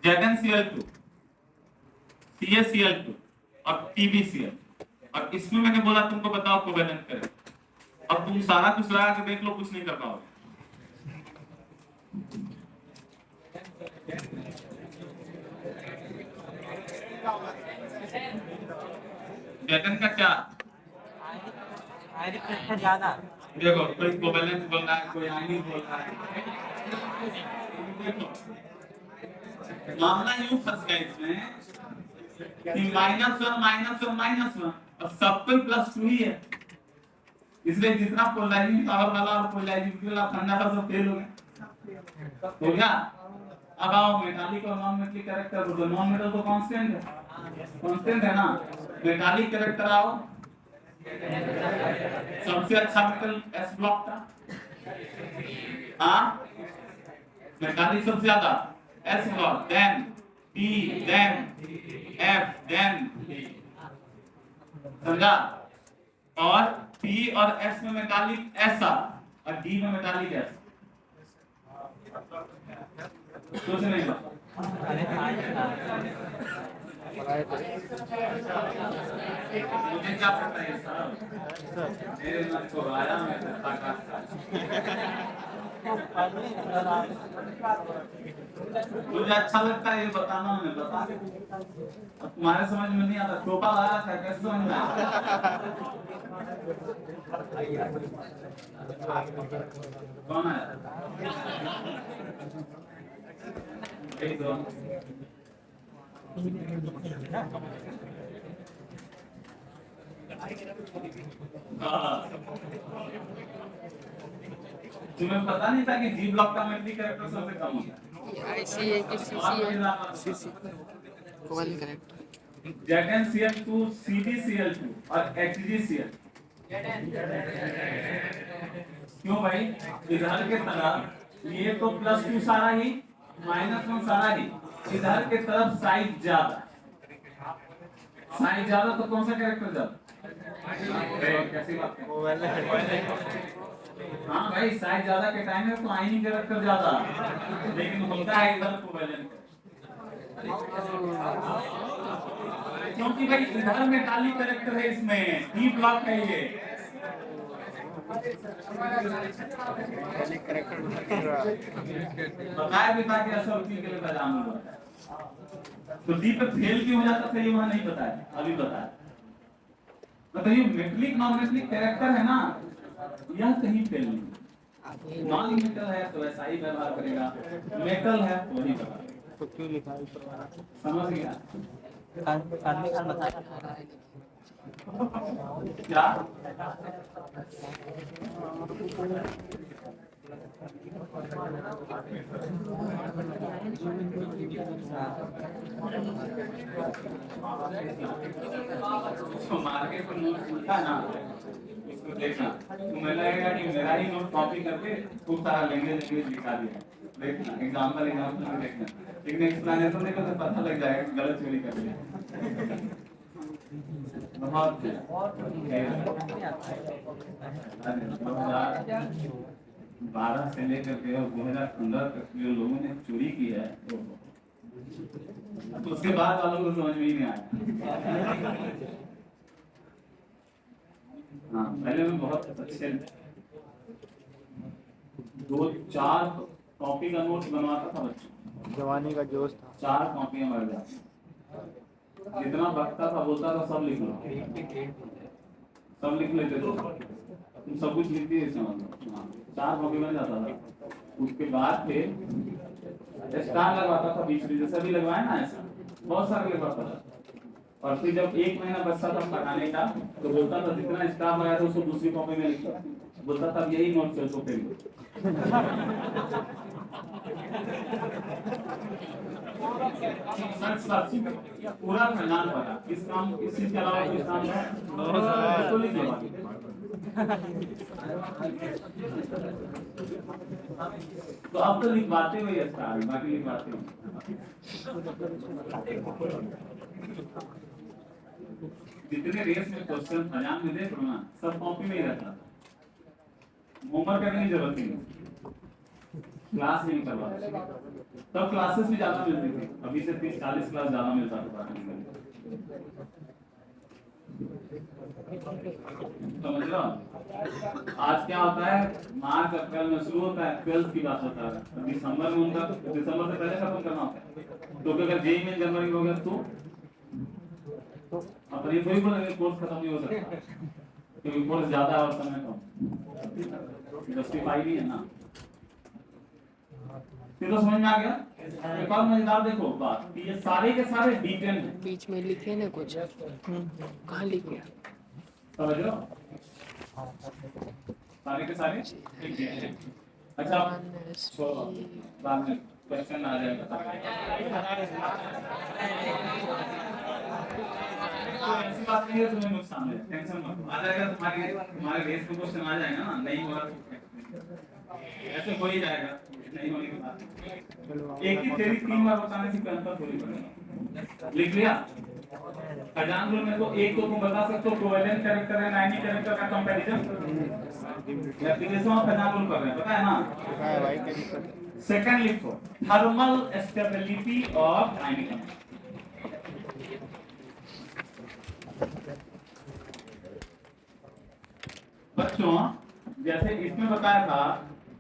C: ZnCl2 CaCl2 और TbCl, और इसमें मैंने बोला तुमको बताओ कोवेलेंट कैरेक्टर। अब तुम सारा कुछ लगा के देख लो, कुछ नहीं कर पाओगे। जैन का क्या
B: ज्यादा,
C: देखो कोई कोवेलेंट बोल रहा है, कोई आयनिक बोल रहा है, मामला यूं फंस गया इसमें कि -1 और सब कोई +2 ही है, इसलिए जितना पोलराइजिंग पावर वाला और पोलराइजिंग वाला फंडा था सब फेल हो गया, हो गया। अब आओ मेटालिक और नॉन मेटालिक कैरेक्टर बोलो। नॉन मेटल तो कांस्टेंट है ना, मेटालिक कैरेक्टर आओ, सबसे अच्छा मेटल S ब्लॉक था, हाँ मेटालिक सबसे ज्यादा S block, then P, then F, then D, समझा? और P और S में मेटालिक ऐसा और D में मेटालिक ऐसा, कुछ नहीं पता। मुझे क्या पता है साहब, मेरे मन को आया मैं मुझे अच्छा लगता है ये बताना, हमें बता दे। अब तुम्हारे समझ में नहीं आता, टोपा ला रखा है, कैसे समझ में आया? कौन है? एक दो। तुम्हें पता नहीं था कि जी ब्लॉक का मेमोरी कैरेक्टर सबसे कम होता है?
A: ऐसी है कि सीसी है, CC covalent character.
C: ZnCl2, CdCl2 और HgCl। क्यों भाई? इधर के तरफ ये तो +2 सारा ही, -1 सारा ही, इधर के तरफ साइज ज्यादा, साइज ज्यादा तो कौन सा कैरेक्टर ज्यादा? कैसी बात है? हाँ भाई, साइज ज्यादा के टाइम में तो आयनिक कैरेक्टर ज्यादा, लेकिन होता है इधर कोवेलेंट, क्योंकि भाई इधर मेटालिक कैरेक्टर है, इसमें डी ब्लॉक है ये। बताया भी था कि असल के लिए पहचान हुआ, तो डी पे फेल क्यों हो जाता था ये वहां नहीं बताया, अभी बताया। मतलब ये मेटलिक नॉन मेटलिक कैरेक्टर है ना, यह कहीं फेल नहीं। नॉन मेटल है तो ऐसा ही व्यवहार करेगा, मेटल है तो वही व्यवहार,
B: तो क्यों लिखा है?
C: समझ गया
B: आदमी का बताया
C: क्या? तो मार्केट पर नोट लिखा ना, इसको देखना, तुम्हें लगेगा कि मेरा ही नोट कॉपी करके खूब सारा लैंग्वेज लिखा दिया, देखना एग्जाम्पल देखना, लेकिन एक्सप्लेनेशन देखो तो पता लग जाएगा गलत चोरी कर लिया। बहुत 2012 से लेकर के 2015 तक जो लोगों ने चोरी की है, तो उसके बाद वालों को समझ में ही नहीं आया। हाँ, पहले में बहुत अच्छे 2-4 कॉपी का नोट बनवाता था बच्चों,
B: जवानी का जोश था।
C: 4 कॉपियां मर जाती, जितना बकता था बोलता था सब लिख लो, सब लिख लेते थे, तुम सब कुछ लिखती है समझ लो। 4 कॉपी बन जाता था, उसके बाद फिर स्टार लगवाता था बीच में, जैसा भी लगवाया ना ऐसा बहुत सारे लगवाता था, और फिर जब 1 महीना बचता था पढ़ाने का तो बोलता था जितना स्टार लगाया था उसको दूसरी कॉपी में लिखता, बोलता था यही नोट से उसको फेल पूरा खानदान पढ़ा, इस काम इस चीज के अलावा किस काम है उसको लिख लो। तो अब तो लिखवाते हुए स्टार, बाकी लिखवाते हुए जितने रेस में क्वेश्चन एग्जाम में देख लो ना, सब कॉपी में ही रहता, होमवर्क करने की जरूरत नहीं, क्लास नहीं करवा, तब क्लासेस भी ज्यादा मिलती थी, अभी से 30-40 क्लास ज्यादा मिलता था। समझ लो, आज क्या होता है, मार्च अप्रैल में शुरू होता है, 12th की बात होता है, दिसंबर में उनका, दिसंबर से पहले खत्म करना होता है, तो अगर जेईई में जनवरी में हो गया तो अपनी कोई कोर्स खत्म नहीं हो सकता, क्योंकि कोर्स ज्यादा है और समय कम, जस्टिफाई नहीं है ना। तो समझ में आ गया? एक और मजेदार देखो बात, ये सारे के सारे डिपेंड हैं,
A: बीच में लिखे ना कुछ, कहाँ लिखे?
C: समझ लो, सारे के सारे डिपेंड हैं। अच्छा, तो बाद में क्वेश्चन आ जाएगा, तो ऐसी बात नहीं है तुम्हें नुकसान है, टेंशन मत, आ जाएगा तुम्हारे रेस में क्वेश्चन आ जाएगा ना, नहीं होगा ऐसे हो ही जाएगा, नहीं होने के बाद एक ही थ्योरी 3 बार बताने से अंतर थोड़ी पड़ेगा। लिख लिया? खजान रूल में तो एक तो तुम बता सकते हो कोवेलेंट कैरेक्टर है, आयनिक कैरेक्टर का comparison, application of Fajans rule कर रहे हैं, पता है ना?
B: हां भाई,
C: सेकंड लिखो थर्मल स्टेबिलिटी ऑफ आयनिक। बच्चों जैसे इसमें बताया था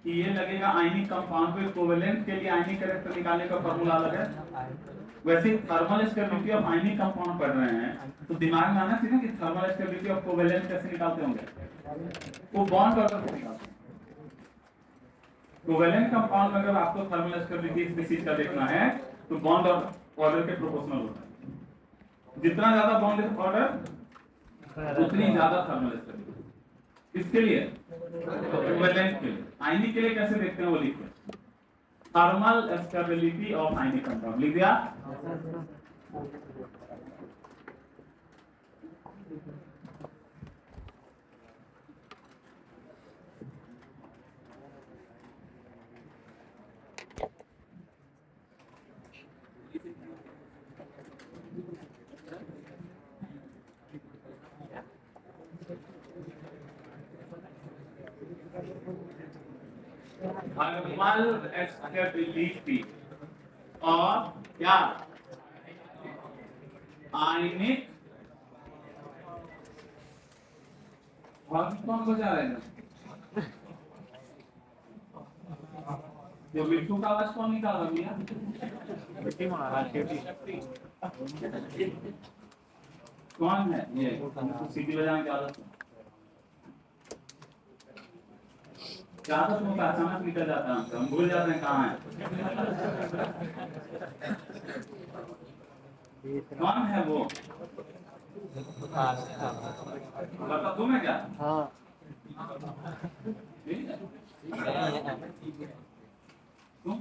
C: कि ये लगेगा आयनिक कंपाउंड पे कोवेलेंट के लिए आयनिक कैरेक्टर निकालने का फॉर्मूला अलग है। वैसे thermal stability of ionic compound पढ़ रहे हैं तो दिमाग में आना चाहिए ना कि थर्मल स्टेबिलिटी ऑफ कोवेलेंट कैसे निकालते होंगे, वो बॉन्ड ऑर्डर से निकालते हैं। कोवेलेंट कंपाउंड में अगर आपको थर्मल स्टेबिलिटी स्पीशीज का देखना है तो बॉन्ड ऑर्डर के प्रोपोर्शनल होता है। जितना ज्यादा बॉन्ड ऑर्डर उतनी ज्यादा थर्मल स्टेबिलिटी। इसके लिए कोवेलेंट के लिए, आयनिक के लिए कैसे देखते हैं वो लिखते हैं, thermal stability of ionic compound लिख दिया। थर्मल स्टेबिलिटी और क्या आयनिक कौन बजा रहे हैं? ये मिट्टू का आवाज कौन निकाल रहा है? कौन है ये सीटी बजाने की आदत? ज्यादा तो अचानक निकल जाता है, हम भूल जाते हैं कहाँ है। कौन है वो? बता तुम्हें क्या? हाँ। तुम?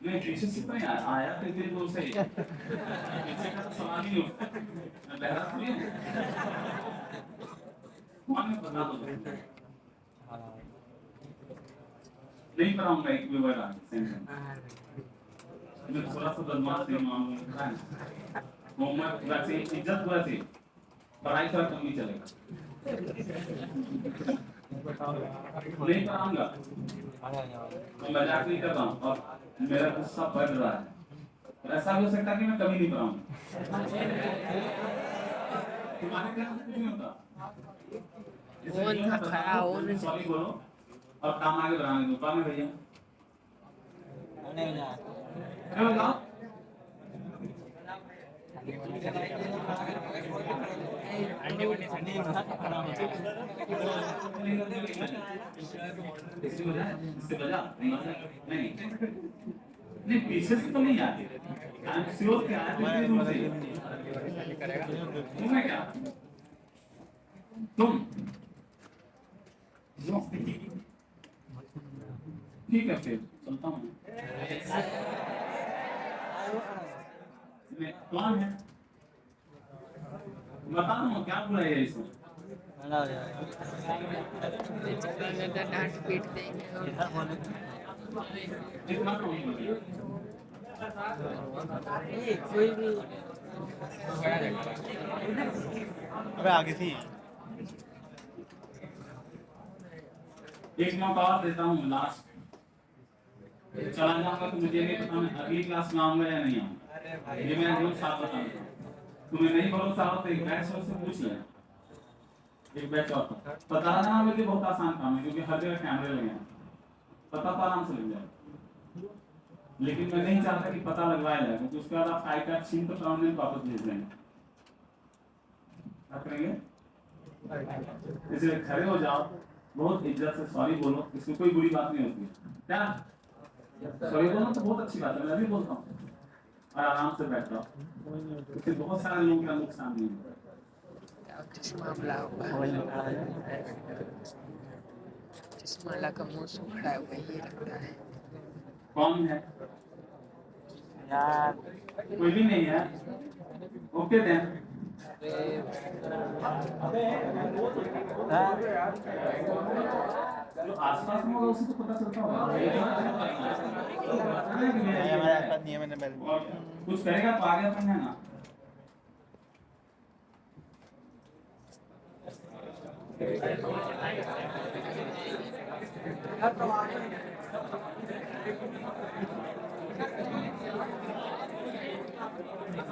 C: नहीं पीछे से तो आया तो इतनी दूर से पीछे का तो सवाल ही नहीं उठता। मैं बहरा थोड़ी हूँ। कौन है बता दो। नहीं कराऊंगा एक भी वर्ड आगे मैं थोड़ा सा बदमाश नहीं मानूंगा। होमवर्क वैसे इज्जत वैसे पढ़ाई थोड़ा कम ही चलेगा। नहीं कराऊंगा, मैं मजाक नहीं कर रहा हूँ और मेरा गुस्सा बढ़ रहा है। ऐसा भी हो सकता है कि मैं कभी नहीं पढ़ाऊंगा। तुम्हारे क्या कुछ नहीं होता। सॉरी बोलो और काम आगे बढ़ाने दो। काम है भैया क्या होगा? नहीं पीछे से तो नहीं आती। श्योर क्या है दूर से तुम्हें क्या तुम ठीक है फिर चलता हूँ। कौन है बता दो क्या बुरा है इसमें?
A: डांट पीट देंगे।
C: जितना
A: कोई भी
B: अबे आगे थी।
C: एक मौका और देता हूँ लास्ट। चला जाऊंगा तो मुझे नहीं पता मैं अगली क्लास में आऊंगा या नहीं आऊंगा। ये मैं एकदम साफ बताऊंगा। तुम्हें नहीं भरोसा हो तो एक बैच से पूछ ले। एक बैच और पता लगाना मुझे बहुत आसान काम है क्योंकि हर जगह कैमरे लगे हैं। पता तो आराम से लग जाएगा। लेकिन मैं नहीं चाहता कि पता लगवाया जाए क्योंकि उसके बाद आप आई कार्ड छीन तो परमानेंट वापस भेज देंगे। क्या करेंगे? इसलिए खड़े हो जाओ, बहुत इज्जत से सॉरी बोलो, इसमें कोई बुरी बात नहीं होती। क्या सॉरी बोलना तो बहुत अच्छी बात है, मैं भी बोलता हूँ। और आराम से बैठ जाओ, इससे बहुत सारे लोगों का नुकसान नहीं होता।
A: जिस मामला हुआ जिस माला का मुंह सुखड़ा है वही लगता है।
C: कौन है यार? कोई भी नहीं है। ओके देन जो आसपास में होगा उसे तो पता चलता होगा। कुछ करेगा तो आगे अपन है ना।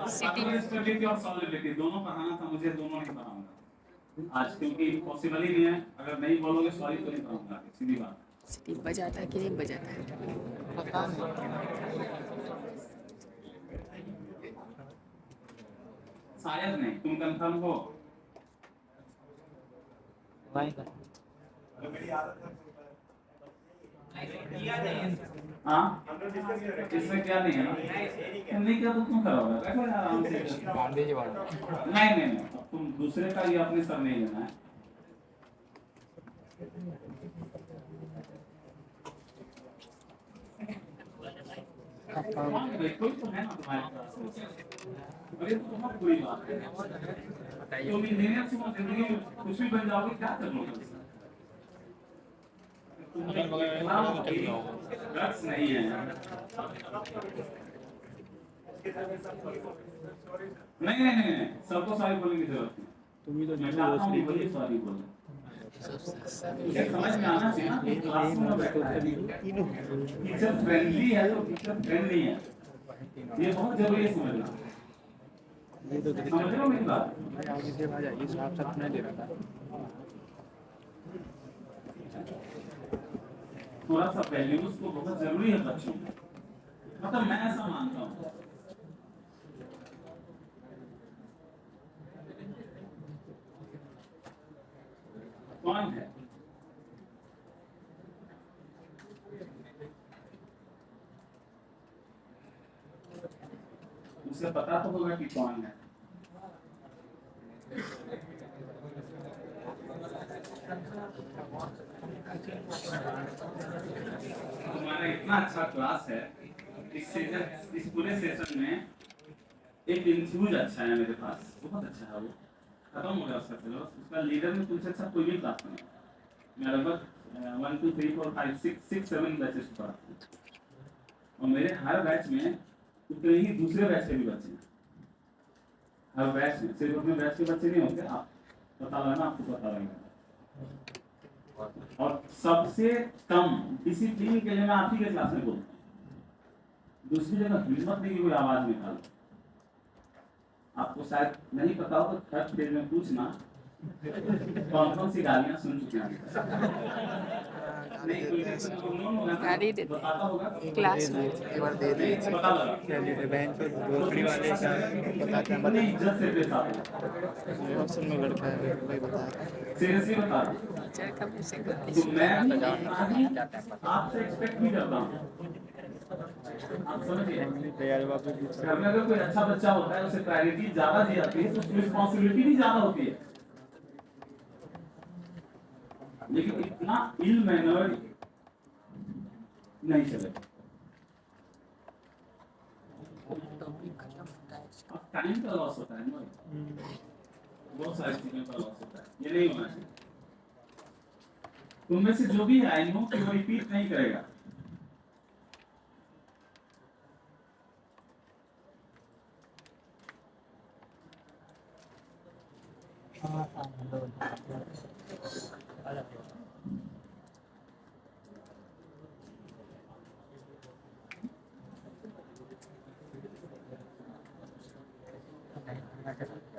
A: सिटी
C: स्टेबिलिटी और सॉलिडिटी दोनों पढ़ाना था मुझे, दोनों नहीं पढ़ाऊंगा। आज क्योंकि पॉसिबल ही नहीं है, अगर नहीं बोलोगे सॉरी तो नहीं कहूँगा, सीधी बात।
A: सिटी बजाता है कि नहीं बजाता है?
B: पता नहीं।
C: शायद नहीं, तुम कंफर्म हो?
B: नहीं
C: हाँ, इसमें क्या नहीं है? नहीं किया तो तुम करोगे, रखो आराम से। नहीं नहीं नहीं, तुम दूसरे का ये अपने सर नहीं लेना है। कोई तो है ना तुम्हारे पास? अरे तो बहुत बुरी बात है। तुम इंजीनियर से जिंदगी में कुछ भी बन जाओगे, क्या करोगे? ड्रग्स नहीं है। नहीं नहीं नहीं, सबको सॉरी बोलने की जरूरत नहीं। तुम तो मैं चाहता हूँ वही सॉरी बोलो। समझ में आना चाहिए ना, क्लासरूम में बैठा है, टीचर फ्रेंडली है तो टीचर फ्रेंडली है, ये बहुत जरूरी है समझना। समझ रहे हो मेरी बात? थोड़ा सा वैल्यूज को बहुत जरूरी है बच्चों में, मतलब मैं ऐसा मानता हूँ। कौन है? उसे पता तो होगा कि कौन है। तुम्हारा इतना अच्छा क्लास है, इस पूरे सेशन में एक इंफ्यूज अच्छा है मेरे पास, बहुत अच्छा है। वो खत्म हो गया उसका सिलेबस, उसका लीडर में तुमसे अच्छा कोई भी क्लास नहीं। मैं लगभग 1 2 3 4 5 6 7 बैचेस पढ़ाता हूँ, और मेरे हर बैच में उतने ही दूसरे बैच के भी बच्चे हैं। हर बैच में सिर्फ अपने बैच के बच्चे नहीं होते, आप पता लगाना, आपको पता लगेगा। और सबसे कम डिसिप्लिन के लिए मैं आप ही के क्लास में बोलता हूँ। दूसरी जगह हिम्मत नहीं की कोई आवाज निकाल। आपको शायद नहीं पता हो तो थर्ड फेज में पूछना कौन कौन सी गालियां सुन चुके हैं।
A: गाली देते क्लास में
B: एक बार दे दी
C: पता लगा
B: बहन को भोसड़ी वाले का बताते हैं,
C: इतनी इज्जत से पेश आते हैं।
B: हॉस्टल में लड़का है, वही बता
C: सीरियसली बता रहा हूं।
A: टीचर का मुझसे गलती
C: तो मैं भी आपसे एक्सपेक्ट नहीं करता हूँ, आप समझिए। घर में अगर कोई अच्छा बच्चा होता है, उसे प्रायोरिटी ज्यादा दी जाती है, तो उसकी रिस्पॉन्सिबिलिटी भी ज्यादा होती है। लेकिन इतना इल मैनर्ड नहीं चलेगा। टाइम का लॉस होता है ना, बहुत सारी चीजों का लॉस होता है, ये नहीं होना चाहिए। तुम में से जो भी है, आई नो कि वो रिपीट नहीं करेगा।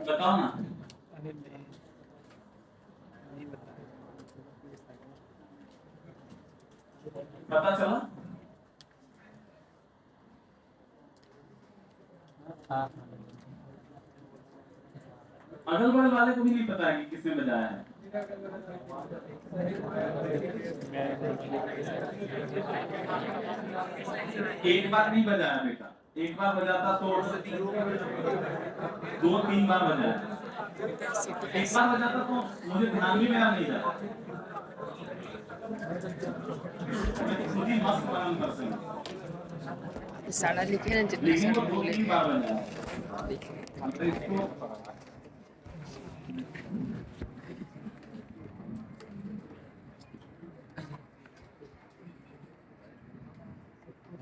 C: बताओ ना, पता चला? अगल बगल वाले को भी नहीं पता है कि किसने बजाया है। एक बार नहीं बजाया बेटा, एक बार बजाता तो 2 3 बार बजाया। एक बार बजाता तो मुझे ध्यान भी मेरा नहीं जाता। मैं खुद ही मस्त काम कर सकता।
A: सारा लिखे ना, जितना
C: लेकिन
A: सारा
C: तो
A: बोले
C: 2 3 बार बजाया।
A: लिखे।
C: मतलब इसको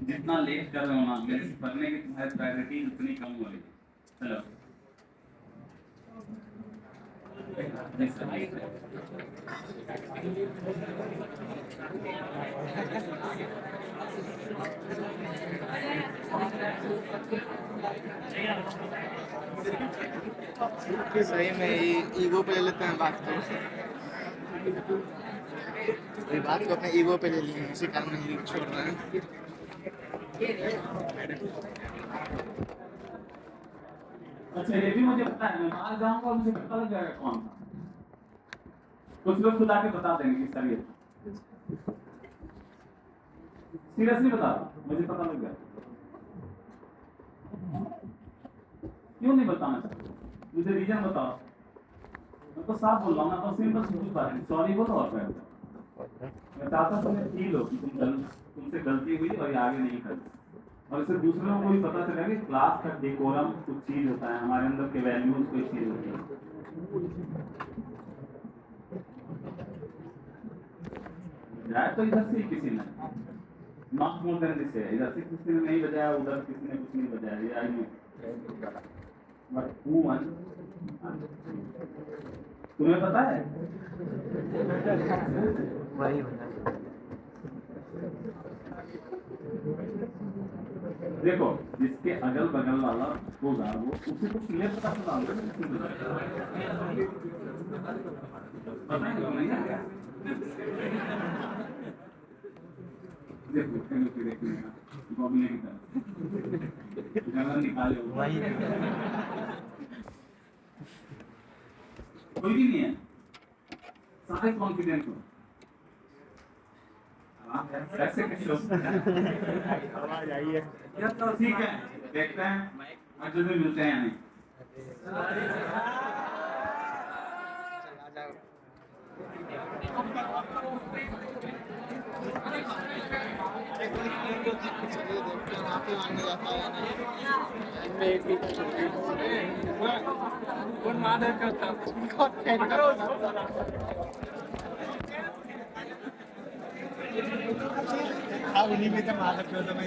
C: जितना लेट कर रहे हो ना, मेरे से पढ़ने की तुम्हारी प्रायोरिटी उतनी कम हो रही है। चलो
A: सही में ईगो पे ले लेते हैं बात को, ये बात को अपने ईगो पे ले लिए हैं, इसी कारण नहीं छोड़ रहे हैं।
C: अच्छा ये भी मुझे पता है, मैं बाहर जाऊंगा मुझे पता लग जाएगा कौन था। कुछ लोग खुद आके बता देंगे कि सर ये सीरियसली बता रहा, मुझे पता लग गया। क्यों नहीं बताना चाहते, मुझे रीजन बताओ। मैं तो साफ बोल रहा हूँ ना, तो सिंपल सी बात है, सॉरी बोलो और मैं चाहता हूँ तुम्हें फील हो कि तुमसे गलती हुई और ये आगे नहीं करती, और इससे दूसरों को भी पता चलेगा कि क्लास का डेकोरम कुछ चीज होता है, हमारे अंदर के वैल्यूज कोई चीज होती है। जाए तो इधर से ही किसी ने नॉट मोर देन दिस है, इधर से किसी ने नहीं बजाया, उधर किसी ने कुछ नहीं बजाया, ये I know but who one तुम्हें पता है
B: वही होता है।
C: देखो जिसके अगल बगल वाला होगा वो उसे तो क्लियर पता चला होगा पता है। देखो निकाले कोई भी नहीं है, सारे कॉन्फिडेंट हो। ऐसे कैसे हो
A: आवाज आई है।
C: तो ठीक है, देखते हैं आज जो दिन मिलते हैं या नहीं।
A: चलिए देखते हैं वहाँ पे मांगने जाता है या नहीं।
D: कौन मादर करता
A: हाँ उन्हीं में तो मादर करता मैं